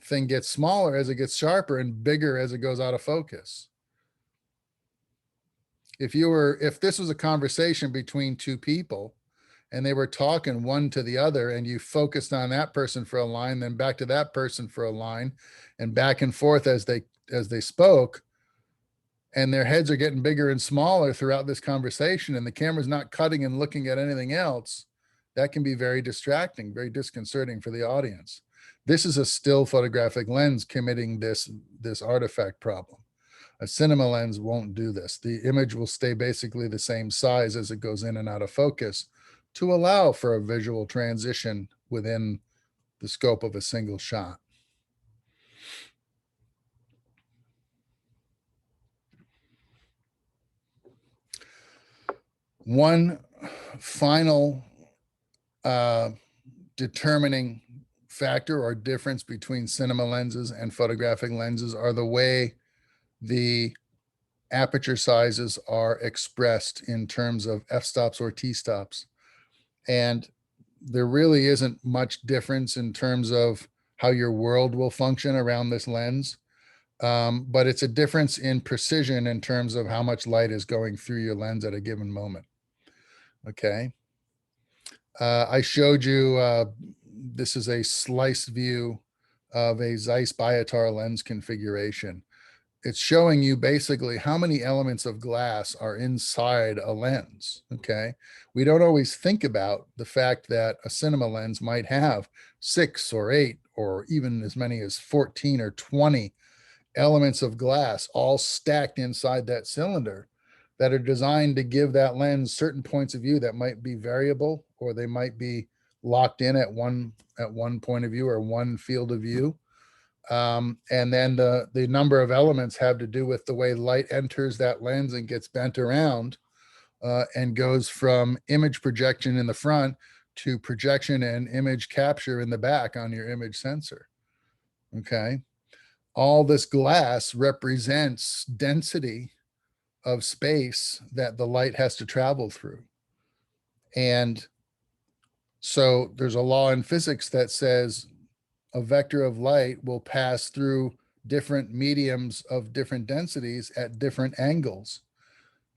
thing gets smaller as it gets sharper and bigger as it goes out of focus. If this was a conversation between two people and they were talking one to the other, and you focused on that person for a line, then back to that person for a line, and back and forth as they spoke, and their heads are getting bigger and smaller throughout this conversation, and the camera's not cutting and looking at anything else, that can be very distracting, very disconcerting for the audience. This is a still photographic lens committing this artifact problem. A cinema lens won't do this. The image will stay basically the same size as it goes in and out of focus to allow for a visual transition within the scope of a single shot. One final determining factor or difference between cinema lenses and photographic lenses are the way the aperture sizes are expressed in terms of f-stops or t-stops. And there really isn't much difference in terms of how your world will function around this lens. But it's a difference in precision in terms of how much light is going through your lens at a given moment. Okay. I showed you, this is a slice view of a Zeiss Biotar lens configuration. It's showing you basically how many elements of glass are inside a lens. Okay. We don't always think about the fact that a cinema lens might have 6 or 8 or even as many as 14 or 20 elements of glass all stacked inside that cylinder that are designed to give that lens certain points of view that might be variable or they might be locked in at one point of view or one field of view. And then the number of elements have to do with the way light enters that lens and gets bent around and goes from image projection in the front to projection and image capture in the back on your image sensor. Okay. All this glass represents density of space that the light has to travel through. And so there's a law in physics that says a vector of light will pass through different mediums of different densities at different angles.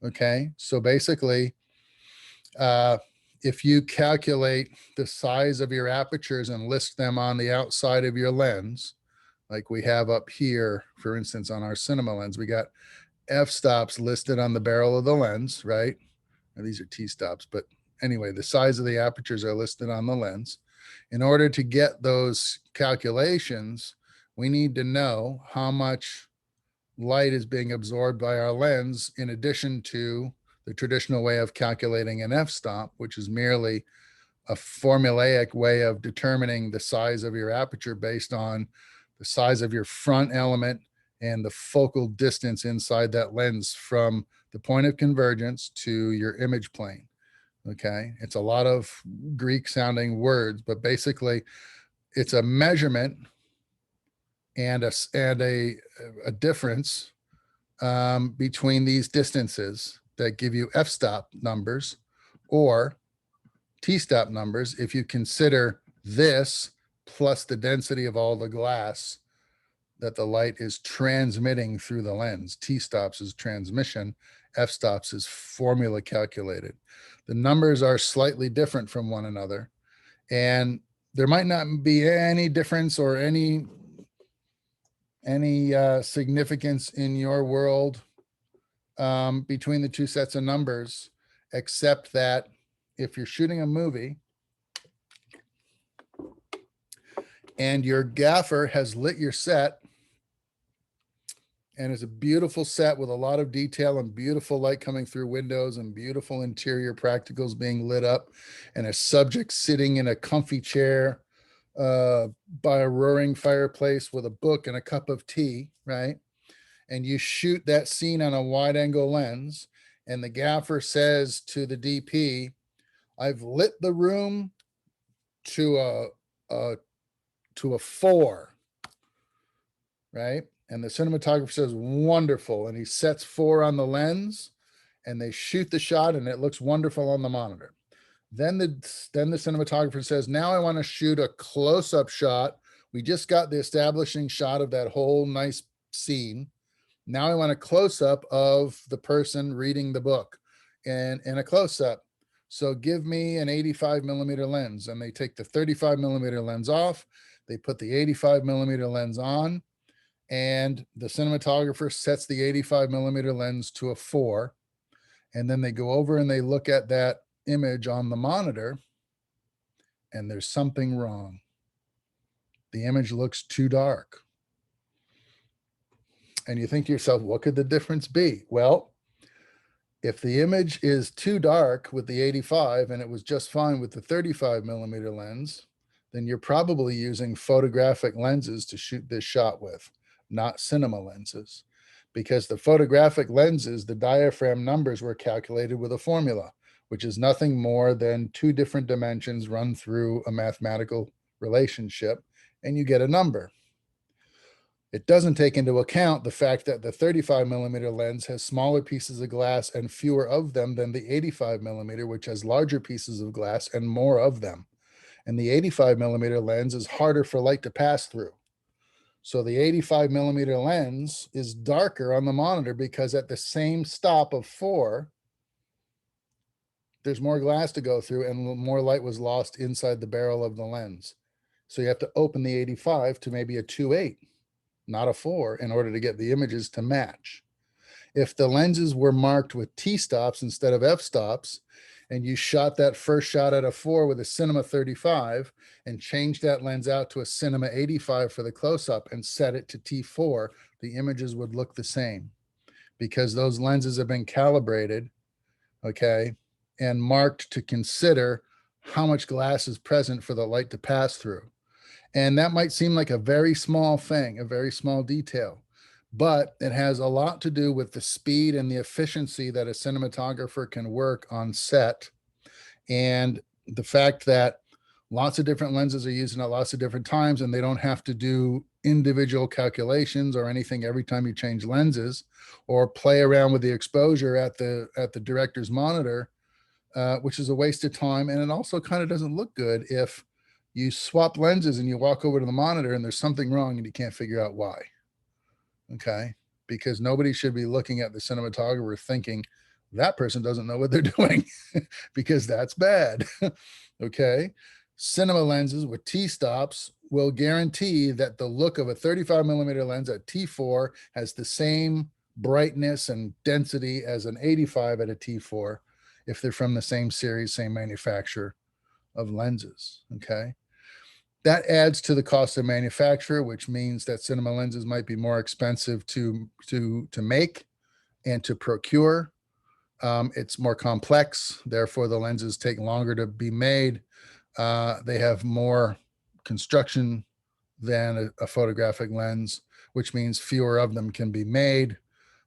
Okay. So basically, if you calculate the size of your apertures and list them on the outside of your lens, like we have up here, for instance, on our cinema lens, we got f-stops listed on the barrel of the lens, right? Now, these are t-stops, but anyway, the size of the apertures are listed on the lens. In order to get those calculations, we need to know how much light is being absorbed by our lens, in addition to the traditional way of calculating an f-stop, which is merely a formulaic way of determining the size of your aperture based on the size of your front element and the focal distance inside that lens from the point of convergence to your image plane. Okay. It's a lot of Greek sounding words, but basically it's a measurement and a difference between these distances that give you f-stop numbers or t-stop numbers if you consider this plus the density of all the glass that the light is transmitting through the lens. T-stops is transmission, f-stops is formula calculated. The numbers are slightly different from one another, and there might not be any difference or any significance in your world between the two sets of numbers, except that if you're shooting a movie and your gaffer has lit your set, and it's a beautiful set with a lot of detail and beautiful light coming through windows and beautiful interior practicals being lit up, and a subject sitting in a comfy chair by a roaring fireplace with a book and a cup of tea, right? And you shoot that scene on a wide angle lens, and the gaffer says to the DP, I've lit the room to a 4, right? And the cinematographer says, wonderful. And he sets 4 on the lens, and they shoot the shot, and it looks wonderful on the monitor. Then the cinematographer says, now I want to shoot a close-up shot. We just got the establishing shot of that whole nice scene. Now I want a close-up of the person reading the book and a close-up. So give me an 85 millimeter lens. And they take the 35 millimeter lens off. They put the 85 millimeter lens on, and the cinematographer sets the 85 millimeter lens to a 4. And then they go over and they look at that image on the monitor, and there's something wrong. The image looks too dark. And you think to yourself, what could the difference be? Well, if the image is too dark with the 85 and it was just fine with the 35 millimeter lens, then you're probably using photographic lenses to shoot this shot with, not cinema lenses. Because the photographic lenses, the diaphragm numbers were calculated with a formula, which is nothing more than 2 different dimensions run through a mathematical relationship, and you get a number. It doesn't take into account the fact that the 35 millimeter lens has smaller pieces of glass and fewer of them than the 85 millimeter, which has larger pieces of glass and more of them. And the 85 millimeter lens is harder for light to pass through. So the 85 millimeter lens is darker on the monitor because at the same stop of 4, there's more glass to go through and more light was lost inside the barrel of the lens. So you have to open the 85 to maybe a 2.8. Not a 4, in order to get the images to match. If the lenses were marked with T-stops instead of F-stops, and you shot that first shot at a 4 with a Cinema 35 and changed that lens out to a Cinema 85 for the close-up and set it to T4, the images would look the same because those lenses have been calibrated, okay, and marked to consider how much glass is present for the light to pass through. And that might seem like a very small thing, a very small detail, but it has a lot to do with the speed and the efficiency that a cinematographer can work on set. And the fact that lots of different lenses are used at lots of different times, and they don't have to do individual calculations or anything every time you change lenses or play around with the exposure at the director's monitor, which is a waste of time. And it also kind of doesn't look good if you swap lenses and you walk over to the monitor and there's something wrong and you can't figure out why. Okay. Because nobody should be looking at the cinematographer thinking that person doesn't know what they're doing, because that's bad. Okay. Cinema lenses with T-stops will guarantee that the look of a 35mm lens at T4 has the same brightness and density as an 85 at a T4 if they're from the same series, same manufacturer of lenses. Okay. That adds to the cost of manufacture, which means that cinema lenses might be more expensive to make and to procure. It's more complex, therefore the lenses take longer to be made. They have more construction than a photographic lens, which means fewer of them can be made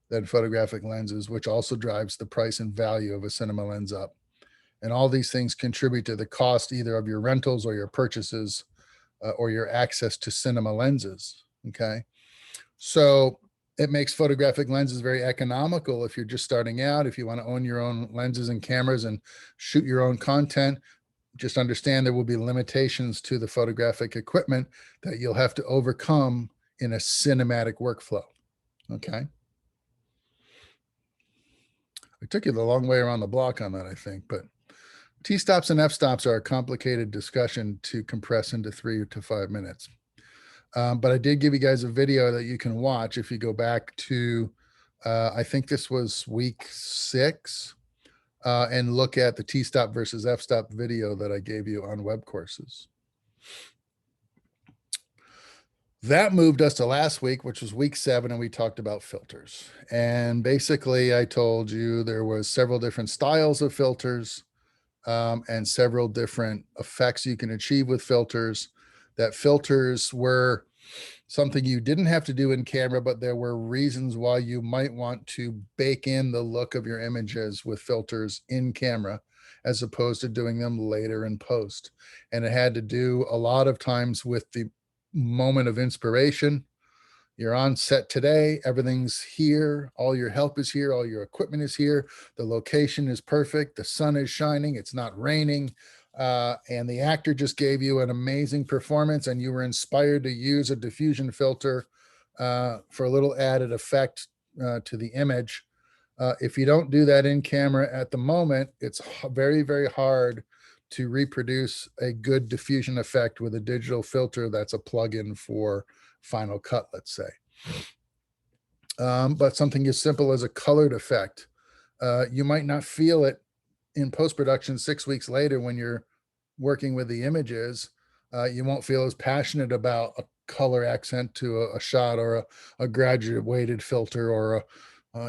than photographic lenses, which also drives the price and value of a cinema lens up. And all these things contribute to the cost either of your rentals or your purchases or your access to cinema lenses. Okay. So it makes photographic lenses very economical if you're just starting out. If you want to own your own lenses and cameras and shoot your own content, just understand there will be limitations to the photographic equipment that you'll have to overcome in a cinematic workflow. Okay. I took you the long way around the block on that, I think, but T-stops and F-stops are a complicated discussion to compress into 3 to 5 minutes. But I did give you guys a video that you can watch if you go back to, I think this was week 6, and look at the T-stop versus F-stop video that I gave you on web courses. That moved us to last week, which was week 7, and we talked about filters. And basically I told you there was several different styles of filters, and several different effects you can achieve with filters. That filters were something you didn't have to do in camera, but there were reasons why you might want to bake in the look of your images with filters in camera, as opposed to doing them later in post. And it had to do a lot of times with the moment of inspiration. You're on set today, everything's here, all your help is here, all your equipment is here, the location is perfect, the sun is shining, it's not raining, and the actor just gave you an amazing performance and you were inspired to use a diffusion filter for a little added effect to the image. If you don't do that in camera at the moment, it's very, very hard to reproduce a good diffusion effect with a digital filter that's a plugin for Final Cut, let's say. But something as simple as a colored effect, you might not feel it in post-production 6 weeks later when you're working with the images. You won't feel as passionate about a color accent to a shot, or a graduated filter, or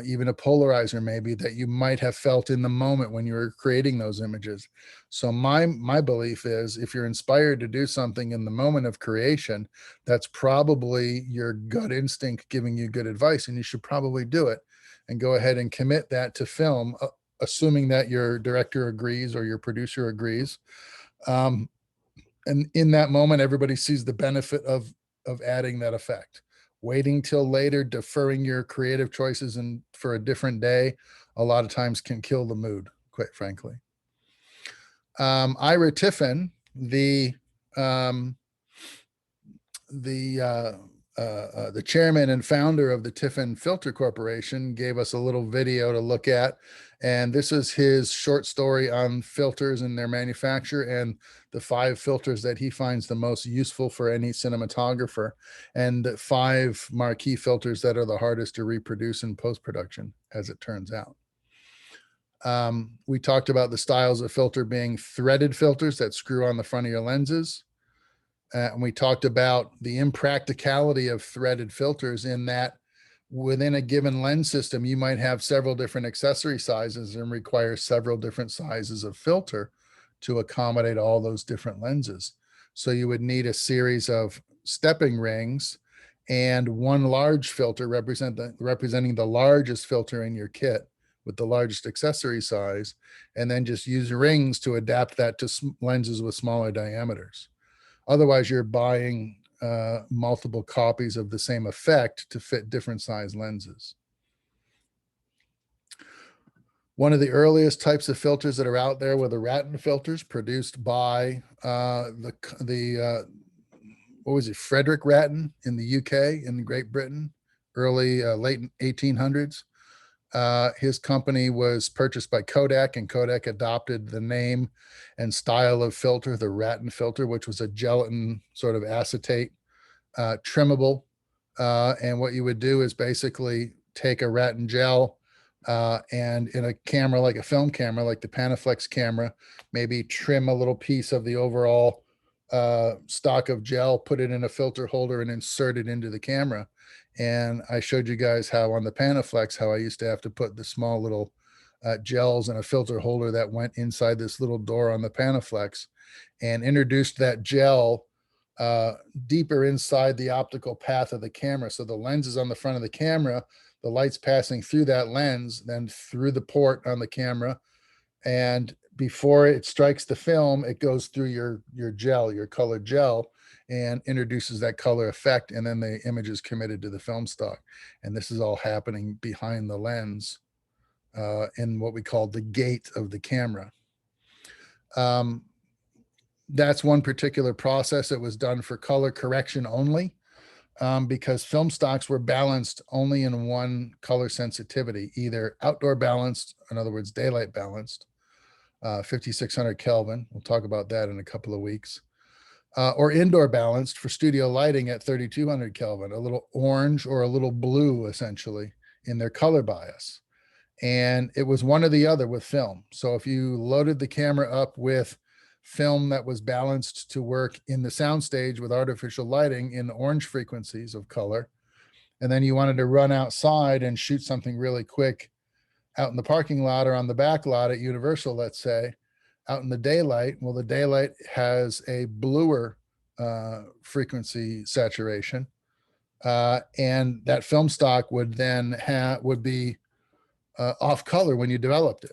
even a polarizer maybe, that you might have felt in the moment when you were creating those images. So my belief is, if you're inspired to do something in the moment of creation, that's probably your gut instinct giving you good advice, and you should probably do it and go ahead and commit that to film, assuming that your director agrees or your producer agrees. And in that moment, everybody sees the benefit of adding that effect. Waiting till later, deferring your creative choices and for a different day, a lot of times can kill the mood, quite frankly. Ira Tiffin, the chairman and founder of the Tiffin Filter Corporation, gave us a little video to look at. And this is his short story on filters and their manufacture, and the 5 filters that he finds the most useful for any cinematographer, and the 5 marquee filters that are the hardest to reproduce in post-production, as it turns out. We talked about the styles of filter being threaded filters that screw on the front of your lenses. And we talked about the impracticality of threaded filters, in that within a given lens system, you might have several different accessory sizes and require several different sizes of filter to accommodate all those different lenses. So you would need a series of stepping rings and one large filter representing the largest filter in your kit with the largest accessory size, and then just use rings to adapt that to lenses with smaller diameters. Otherwise, you're buying multiple copies of the same effect to fit different size lenses. One of the earliest types of filters that are out there were the Rattan filters, produced by what was it, Frederick Rattan in the UK, in Great Britain, late 1800s. His company was purchased by Kodak, and Kodak adopted the name and style of filter, the Rattan filter, which was a gelatin sort of acetate trimmable. And what you would do is basically take a Rattan gel and in a camera, like a film camera, like the Panaflex camera, maybe trim a little piece of the overall stock of gel, put it in a filter holder and insert it into the camera. And I showed you guys how on the Panaflex, how I used to have to put the small little gels in a filter holder that went inside this little door on the Panaflex, and introduced that gel deeper inside the optical path of the camera. So the lens is on the front of the camera, the light's passing through that lens, then through the port on the camera. And before it strikes the film, it goes through your gel, your colored gel, and introduces that color effect. And then the image is committed to the film stock. And this is all happening behind the lens in what we call the gate of the camera. That's one particular process that was done for color correction only, because film stocks were balanced only in one color sensitivity, either outdoor balanced, in other words, daylight balanced, 5600 Kelvin. We'll talk about that in a couple of weeks. Or indoor balanced for studio lighting at 3200 Kelvin, a little orange or a little blue, essentially, in their color bias. And it was one or the other with film. So if you loaded the camera up with film that was balanced to work in the soundstage with artificial lighting in orange frequencies of color, and then you wanted to run outside and shoot something really quick out in the parking lot or on the back lot at Universal, let's say, out in the daylight, well, the daylight has a bluer frequency saturation, and that film stock would then be off color when you developed it.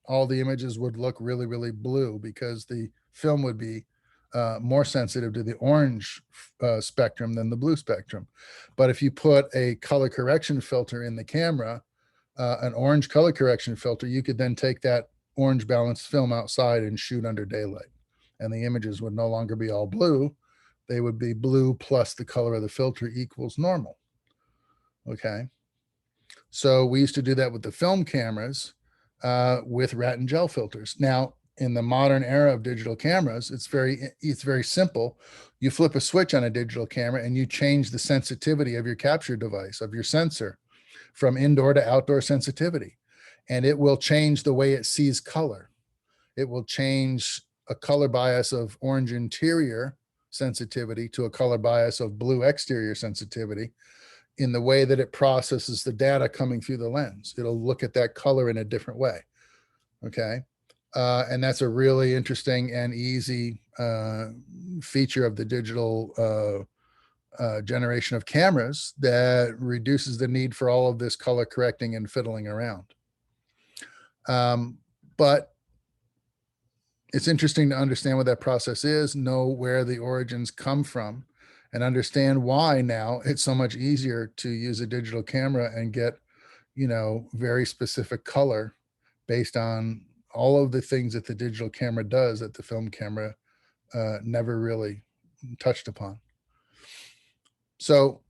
All the images would look really, really blue because the film would be more sensitive to the orange spectrum than the blue spectrum. But if you put a color correction filter in the camera, an orange color correction filter, you could then take that orange balanced film outside and shoot under daylight. And the images would no longer be all blue. They would be blue plus the color of the filter equals normal. Okay. So we used to do that with the film cameras with Rattan gel filters. Now, in the modern era of digital cameras, it's very simple. You flip a switch on a digital camera and you change the sensitivity of your capture device, of your sensor, from indoor to outdoor sensitivity. And it will change the way it sees color. It will change a color bias of orange interior sensitivity to a color bias of blue exterior sensitivity in the way that it processes the data coming through the lens. It'll look at that color in a different way. Okay. And that's a really interesting and easy feature of the digital generation of cameras that reduces the need for all of this color correcting and fiddling around. But it's interesting to understand what that process is, know where the origins come from, and understand why now it's so much easier to use a digital camera and get, very specific color based on all of the things that the digital camera does that the film camera never really touched upon. So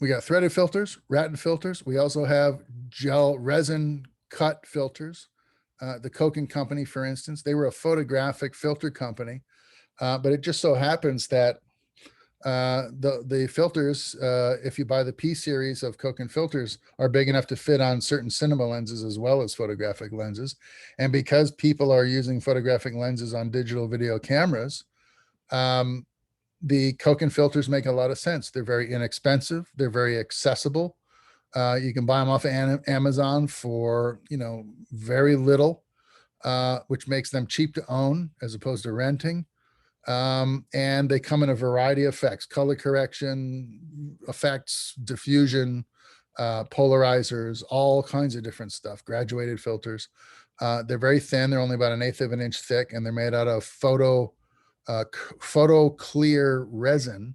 we got threaded filters, Rattan filters. We also have gel resin cut filters. The Koken company, for instance, they were a photographic filter company, but it just so happens that the filters, if you buy the P series of Koken filters, are big enough to fit on certain cinema lenses as well as photographic lenses. And because people are using photographic lenses on digital video cameras, the Koken filters make a lot of sense. They're very inexpensive. They're very accessible. You can buy them off of Amazon for, very little. which makes them cheap to own as opposed to renting. And they come in a variety of effects: color correction effects, diffusion, polarizers, all kinds of different stuff, graduated filters. They're very thin. They're only about 1/8 of an inch thick, and they're made out of photo clear resin.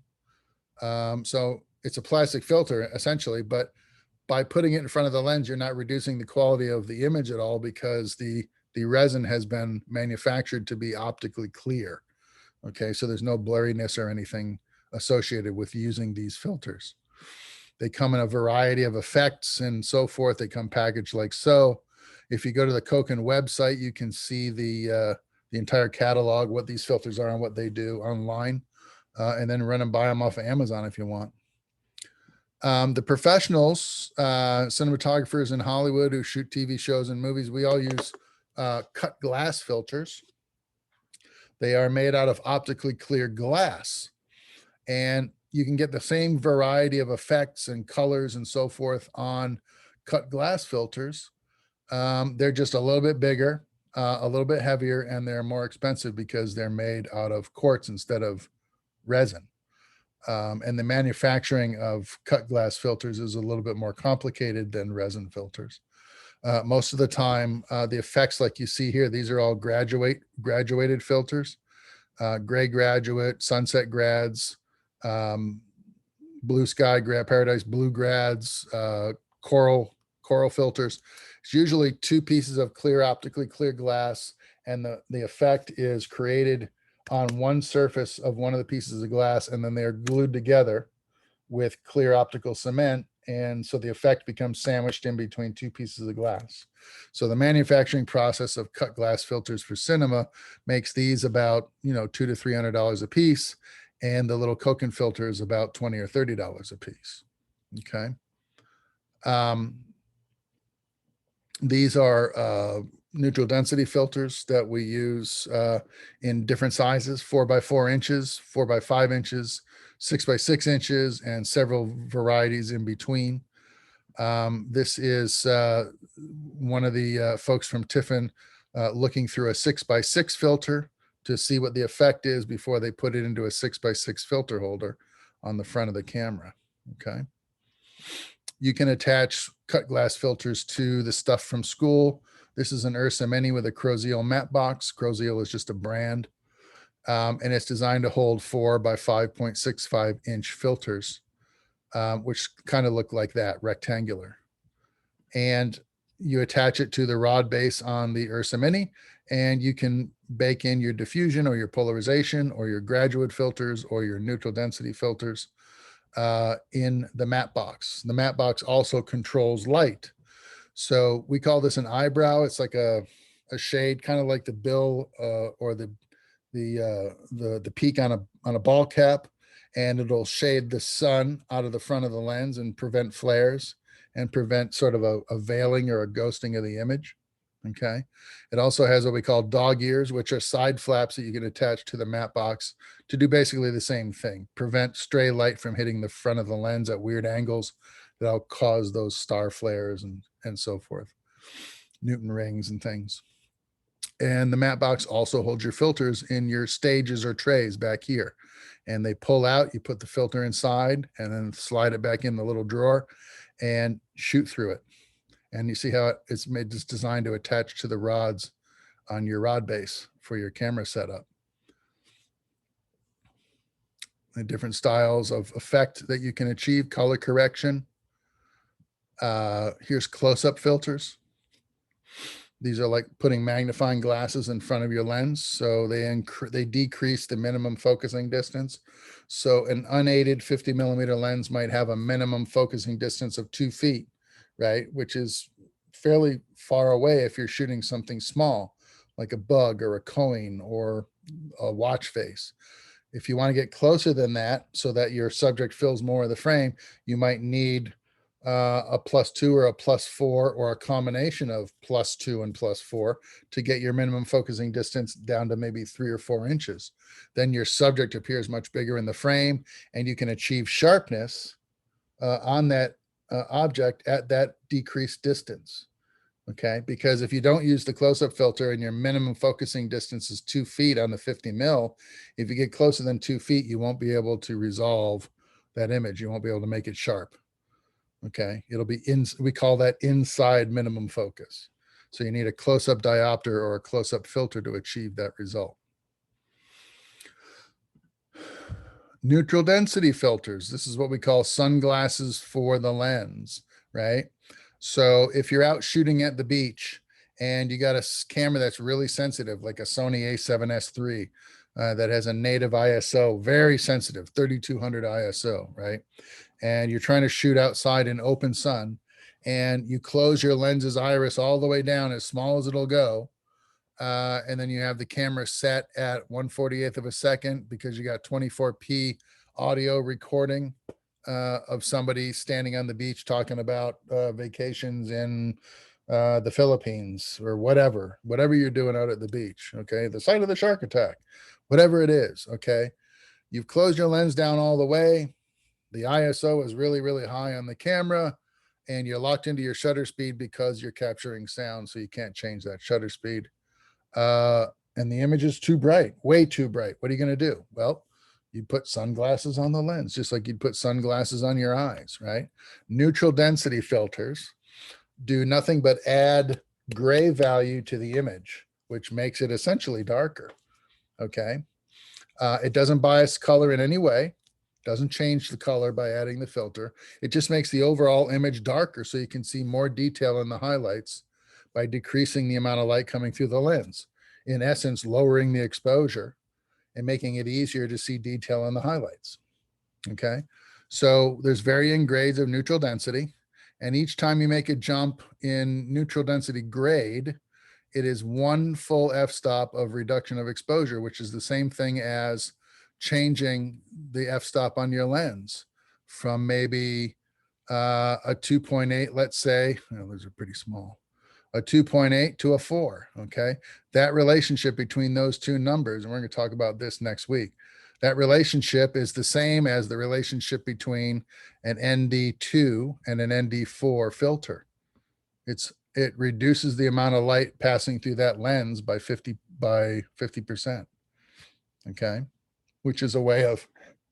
So it's a plastic filter essentially, but by putting it in front of the lens, you're not reducing the quality of the image at all, because the resin has been manufactured to be optically clear. Okay, so there's no blurriness or anything associated with using these filters. They come in a variety of effects and so forth. They come packaged like so. If you go to the Koken website, you can see the entire catalog, what these filters are and what they do online, and then run and buy them off of Amazon if you want. The professionals, cinematographers in Hollywood who shoot TV shows and movies, we all use cut glass filters. They are made out of optically clear glass, and you can get the same variety of effects and colors and so forth on cut glass filters. They're just a little bit bigger, a little bit heavier, and they're more expensive because they're made out of quartz instead of resin. And the manufacturing of cut glass filters is a little bit more complicated than resin filters. Most of the time, the effects like you see here, these are all graduated filters, gray graduate, sunset grads, blue sky grad, paradise blue grads, coral filters. It's usually 2 pieces of clear, optically clear glass, and the effect is created on one surface of one of the pieces of glass, and then they're glued together with clear optical cement. And so the effect becomes sandwiched in between 2 pieces of glass. So the manufacturing process of cut glass filters for cinema makes these about, $200 to $300 a piece. And the little Koken filter is about $20 or $30 a piece. Okay. These are neutral density filters that we use in different sizes: 4x4 inches, 4x5 inches, 6x6 inches, and several varieties in between. This is one of the folks from Tiffin looking through a 6x6 filter to see what the effect is before they put it into a 6x6 filter holder on the front of the camera. Okay. You can attach cut glass filters to the stuff from school. This is an Ursa Mini with a Croziel matte box. Croziel is just a brand. And it's designed to hold 4 by 5.65 inch filters, which kind of look like that, rectangular. And you attach it to the rod base on the Ursa Mini, and you can bake in your diffusion or your polarization or your graduate filters or your neutral density filters in the matte box. The matte box also controls light. So we call this an eyebrow. It's like a shade, kind of like the bill or the peak on a ball cap, and it'll shade the sun out of the front of the lens and prevent flares and prevent sort of a veiling or a ghosting of the image. Okay. It also has what we call dog ears, which are side flaps that you can attach to the matte box to do basically the same thing: prevent stray light from hitting the front of the lens at weird angles that'll cause those star flares and so forth, Newton rings and things. And the matte box also holds your filters in your stages or trays back here, and they pull out. You put the filter inside and then slide it back in the little drawer and shoot through it. And you see how it's designed to attach to the rods on your rod base for your camera setup. The different styles of effect that you can achieve: color correction. Here's close-up filters. These are like putting magnifying glasses in front of your lens. So they decrease the minimum focusing distance. So an unaided 50 millimeter lens might have a minimum focusing distance of 2 feet, right? Which is fairly far away if you're shooting something small, like a bug or a coin or a watch face. If you want to get closer than that so that your subject fills more of the frame, you might need a +2 or a +4 or a combination of +2 and +4 to get your minimum focusing distance down to maybe 3 or 4 inches. Then your subject appears much bigger in the frame, and you can achieve sharpness on that object at that decreased distance. Okay, because if you don't use the close-up filter and your minimum focusing distance is 2 feet on the 50 mil, if you get closer than 2 feet, you won't be able to resolve that image. You won't be able to make it sharp. Okay, it'll be we call that inside minimum focus. So you need a close-up diopter or a close-up filter to achieve that result. Neutral density filters. This is what we call sunglasses for the lens, right? So if you're out shooting at the beach and you got a camera that's really sensitive, like a Sony A7S III, that has a native ISO, very sensitive, 3200 ISO, right? And you're trying to shoot outside in open sun, and you close your lens's iris all the way down as small as it'll go. And then you have the camera set at 1/48th of a second because you got 24p audio recording of somebody standing on the beach talking about vacations in the Philippines or whatever you're doing out at the beach. Okay, the site of the shark attack, whatever it is. Okay, you've closed your lens down all the way. The ISO is really, really high on the camera, and you're locked into your shutter speed because you're capturing sound, so you can't change that shutter speed. And the image is too bright, way too bright. What are you going to do? Well, you put sunglasses on the lens, just like you'd put sunglasses on your eyes, right? Neutral density filters do nothing but add gray value to the image, which makes it essentially darker. Okay. It doesn't bias color in any way, doesn't change the color by adding the filter. It just makes the overall image darker so you can see more detail in the highlights by decreasing the amount of light coming through the lens. In essence, lowering the exposure and making it easier to see detail in the highlights. Okay, so there's varying grades of neutral density, and each time you make a jump in neutral density grade, it is one full f-stop of reduction of exposure, which is the same thing as changing the f-stop on your lens from maybe a 2.8, let's say, those are pretty small, a 2.8 to a 4. Okay, that relationship between those two numbers, and we're going to talk about this next week, that relationship is the same as the relationship between an ND2 and an ND4 filter. It reduces the amount of light passing through that lens by 50%. Okay, which is a way of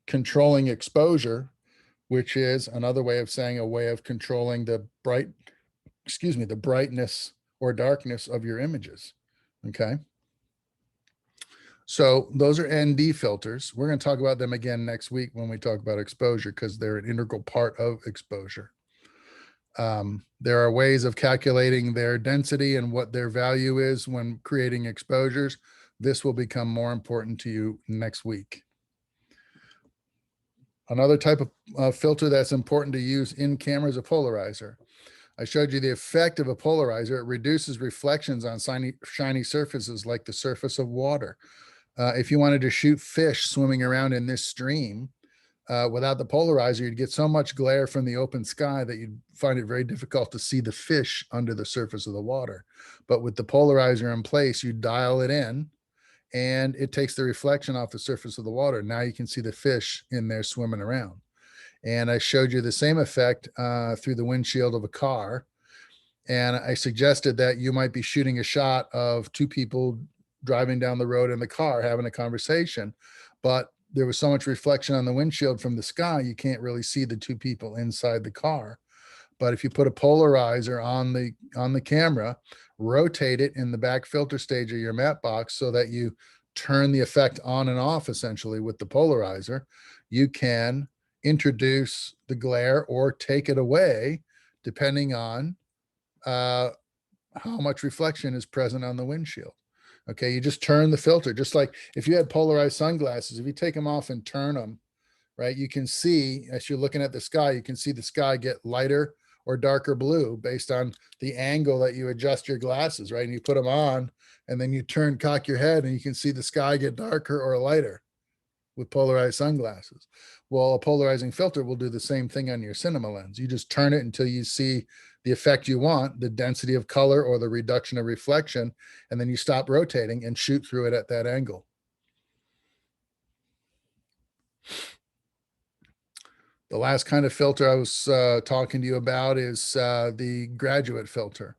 controlling exposure, which is another way of saying a way of controlling the brightness or darkness of your images. Okay. So those are ND filters. We're going to talk about them again next week when we talk about exposure, because they're an integral part of exposure. There are ways of calculating their density and what their value is when creating exposures. This will become more important to you next week. Another type of filter that's important to use in camera is a polarizer. I showed you the effect of a polarizer. It reduces reflections on shiny surfaces like the surface of water. If you wanted to shoot fish swimming around in this stream, without the polarizer, you'd get so much glare from the open sky that you'd find it very difficult to see the fish under the surface of the water. But with the polarizer in place, you dial it in and it takes the reflection off the surface of the water. Now you can see the fish in there swimming around. And I showed you the same effect through the windshield of a car. And I suggested that you might be shooting a shot of two people driving down the road in the car, having a conversation, but there was so much reflection on the windshield from the sky, you can't really see the two people inside the car. But if you put a polarizer on the camera, rotate it in the back filter stage of your matte box so that you turn the effect on and off essentially with the polarizer, you can introduce the glare or take it away depending on how much reflection is present on the windshield. Okay, you just turn the filter, just like if you had polarized sunglasses, if you take them off and turn them, right, you can see, as you're looking at the sky, you can see the sky get lighter or darker blue based on the angle that you adjust your glasses, right? And you put them on and then you cock your head and you can see the sky get darker or lighter with polarized sunglasses. Well, a polarizing filter will do the same thing on your cinema lens. You just turn it until you see the effect you want, the density of color or the reduction of reflection, and then you stop rotating and shoot through it at that angle. The last kind of filter I was talking to you about is the graduate filter.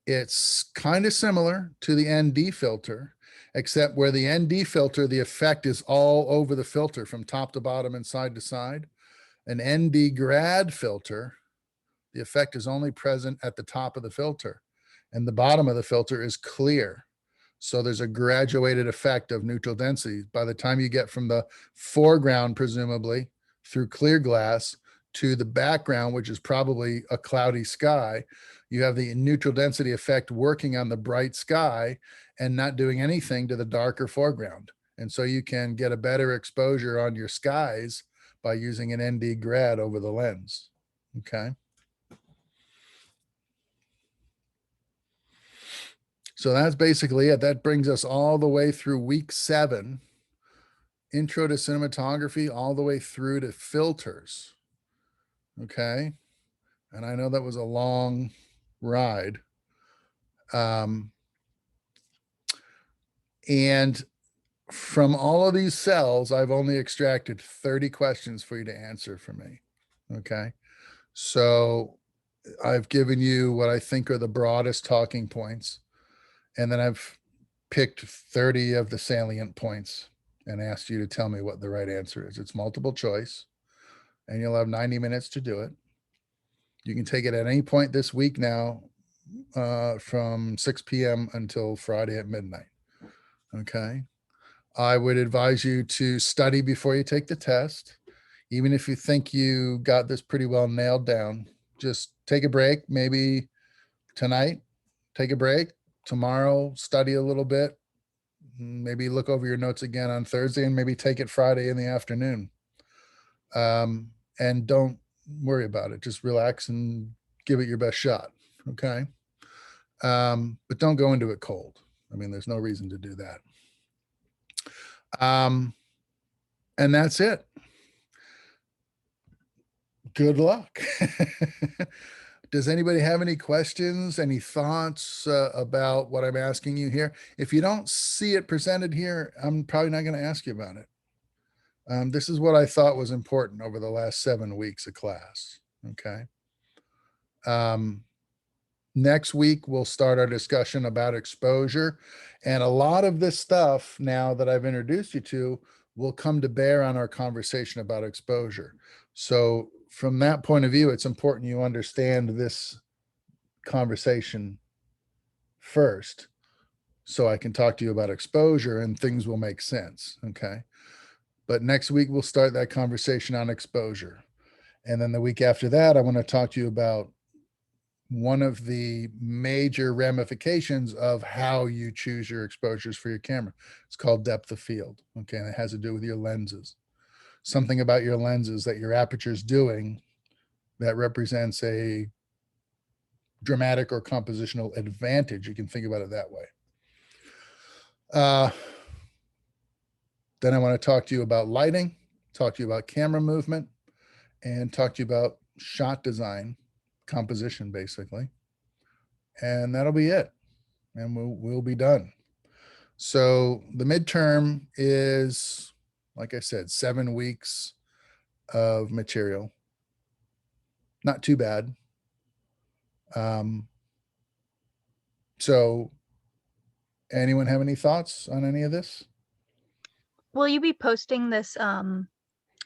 It's kind of similar to the ND filter, except where the ND filter, the effect is all over the filter from top to bottom and side to side. An ND grad filter, the effect is only present at the top of the filter, and the bottom of the filter is clear. So there's a graduated effect of neutral density. By the time you get from the foreground, presumably through clear glass, to the background, which is probably a cloudy sky, you have the neutral density effect working on the bright sky and not doing anything to the darker foreground. And so you can get a better exposure on your skies by using an ND grad over the lens. Okay. So that's basically it. That brings us all the way through week 7, intro to cinematography, all the way through to filters. Okay. And I know that was a long ride. And from all of these cells, I've only extracted 30 questions for you to answer for me. Okay. So I've given you what I think are the broadest talking points. And then I've picked 30 of the salient points and asked you to tell me what the right answer is. It's multiple choice, and you'll have 90 minutes to do it. You can take it at any point this week now, from 6 p.m. until Friday at midnight. Okay. I would advise you to study before you take the test. Even if you think you got this pretty well nailed down, just take a break. Maybe tonight, take a break. Tomorrow, study a little bit. Maybe look over your notes again on Thursday, and maybe take it Friday in the afternoon. And don't worry about it. Just relax and give it your best shot. Okay. But don't go into it cold. I mean, there's no reason to do that. And that's it. Good luck. Does anybody have any questions, any thoughts about what I'm asking you here? If you don't see it presented here, I'm probably not going to ask you about it. This is what I thought was important over the last 7 weeks of class. Okay. Next week, we'll start our discussion about exposure. And a lot of this stuff now that I've introduced you to will come to bear on our conversation about exposure. So from that point of view, it's important you understand this conversation first, so I can talk to you about exposure and things will make sense. Okay. But next week, we'll start that conversation on exposure. And then the week after that, I want to talk to you about one of the major ramifications of how you choose your exposures for your camera. It's called depth of field. Okay. And it has to do with your lenses. Something about your lenses that your aperture is doing that represents a dramatic or compositional advantage. You can think about it that way. Then I want to talk to you about lighting, talk to you about camera movement, and talk to you about shot design, composition, basically. And that'll be it. And we'll be done. So the midterm is, like I said, 7 weeks of material. Not too bad. So anyone have any thoughts on any of this? Will you be posting this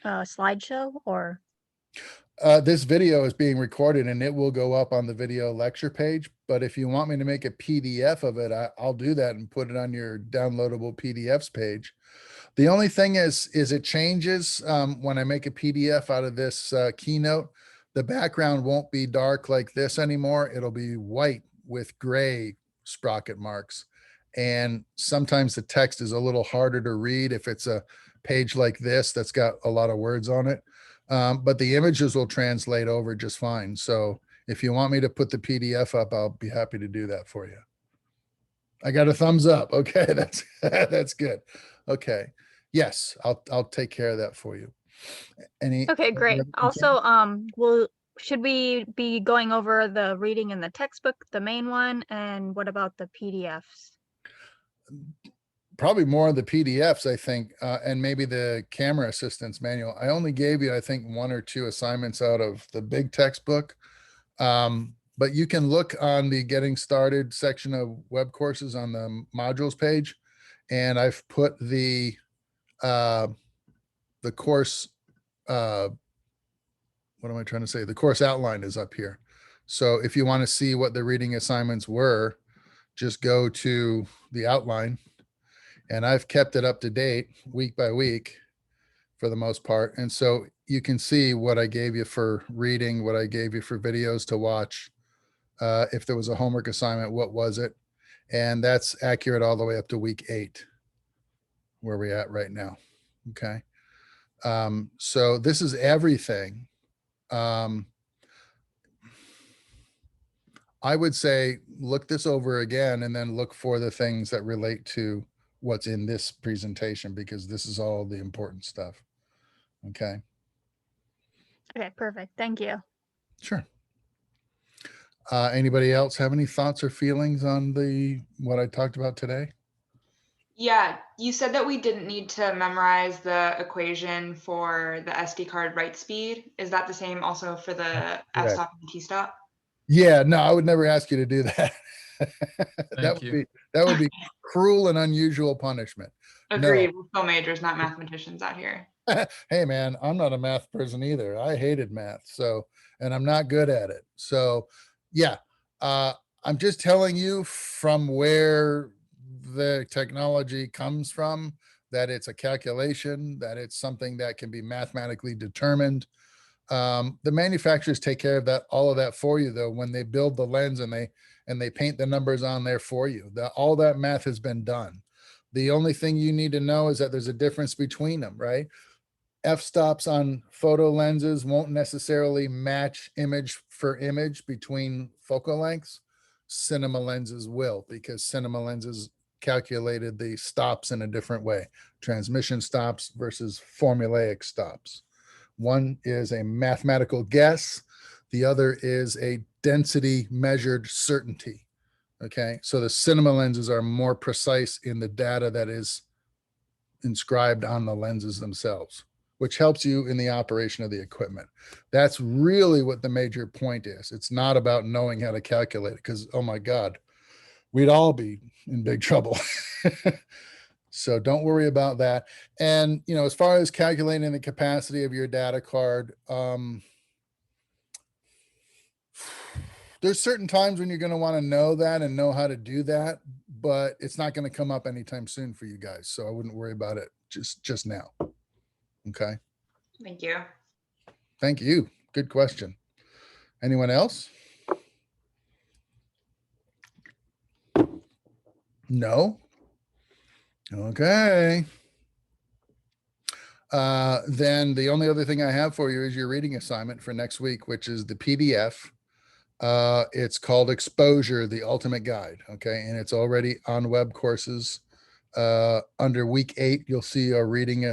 slideshow or? This video is being recorded and it will go up on the video lecture page. But if you want me to make a PDF of it, I'll do that and put it on your downloadable PDFs page. The only thing is it changes when I make a PDF out of this keynote. The background won't be dark like this anymore. It'll be white with gray sprocket marks. And sometimes the text is a little harder to read if it's a page like this that's got a lot of words on it. But the images will translate over just fine. So if you want me to put the PDF up, I'll be happy to do that for you. I got a thumbs up. Okay, that's good. Okay. Yes, I'll take care of that for you. Okay, great. Also, should we be going over the reading in the textbook, the main one, and what about the PDFs? Probably more of the PDFs, I think, and maybe the camera assistance manual. I only gave you, I think, 1 or 2 assignments out of the big textbook. but you can look on the getting started section of web courses on the modules page. And I've put the course, what am I trying to say? The course outline is up here. So if you want to see what the reading assignments were, just go to the outline, and I've kept it up to date week by week for the most part. And so you can see what I gave you for reading, what I gave you for videos to watch. If there was a homework assignment, what was it? And that's accurate all the way up to week 8, where we're at right now. Okay. So this is everything. I would say look this over again and then look for the things that relate to what's in this presentation, because this is all the important stuff. Okay. Okay, perfect. Thank you. Sure. Anybody else have any thoughts or feelings on what I talked about today? Yeah, you said that we didn't need to memorize the equation for the SD card write speed. Is that the same also for the f-stop and t-stop? Yeah, no, I would never ask you to do that. Thank you. That would be cruel and unusual punishment. Agreed. We're still majors, not mathematicians out here. Hey man, I'm not a math person either. I hated math. So, and I'm not good at it. So yeah, I'm just telling you from where the technology comes from, that it's a calculation, that it's something that can be mathematically determined. The manufacturers take care of that, all of that for you though, when they build the lens and they paint the numbers on there for you. All that math has been done. The only thing you need to know is that there's a difference between them, right? F-stops on photo lenses won't necessarily match image for image between focal lengths. Cinema lenses will, because cinema lenses calculated the stops in a different way. Transmission stops versus formulaic stops. One is a mathematical guess. The other is a density measured certainty. Okay, so the cinema lenses are more precise in the data that is inscribed on the lenses themselves, which helps you in the operation of the equipment. That's really what the major point is. It's not about knowing how to calculate it, because, oh my God, we'd all be in big trouble. So don't worry about that. And, you know, as far as calculating the capacity of your data card, there's certain times when you're going to want to know that and know how to do that, but it's not going to come up anytime soon for you guys. So I wouldn't worry about it just now. Okay. Thank you. Thank you. Good question. Anyone else? No? Okay. Then the only other thing I have for you is your reading assignment for next week, which is the PDF. It's called Exposure, the Ultimate Guide. Okay. And it's already on web courses. Under week 8, you'll see a reading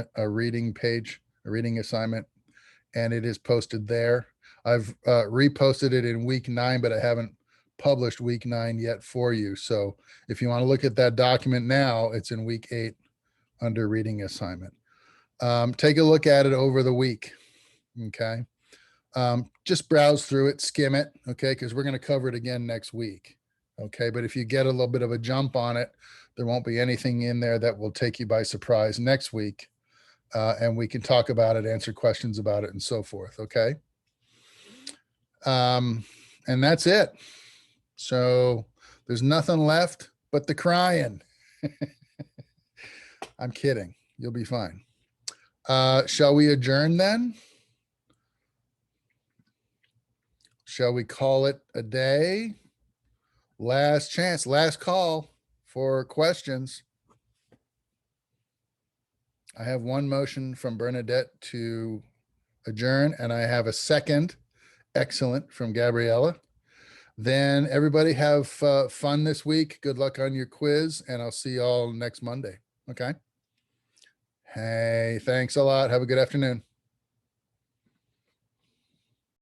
page, a reading assignment, and it is posted there. I've reposted it in week 9, but I haven't published week 9 yet for you. So if you want to look at that document now, it's in week 8 under reading assignment. Take a look at it over the week. Okay. Just browse through it, skim it. Okay. Because we're going to cover it again next week. Okay. But if you get a little bit of a jump on it, there won't be anything in there that will take you by surprise next week. And we can talk about it, answer questions about it, and so forth. Okay. And that's it. So there's nothing left but the crying. I'm kidding. You'll be fine. Shall we adjourn then? Shall we call it a day? Last chance, last call for questions. I have one motion from Bernadette to adjourn, and I have a second, excellent, from Gabriella. Then everybody have fun this week. Good luck on your quiz, and I'll see you all next Monday. Okay. Hey, thanks a lot. Have a good afternoon.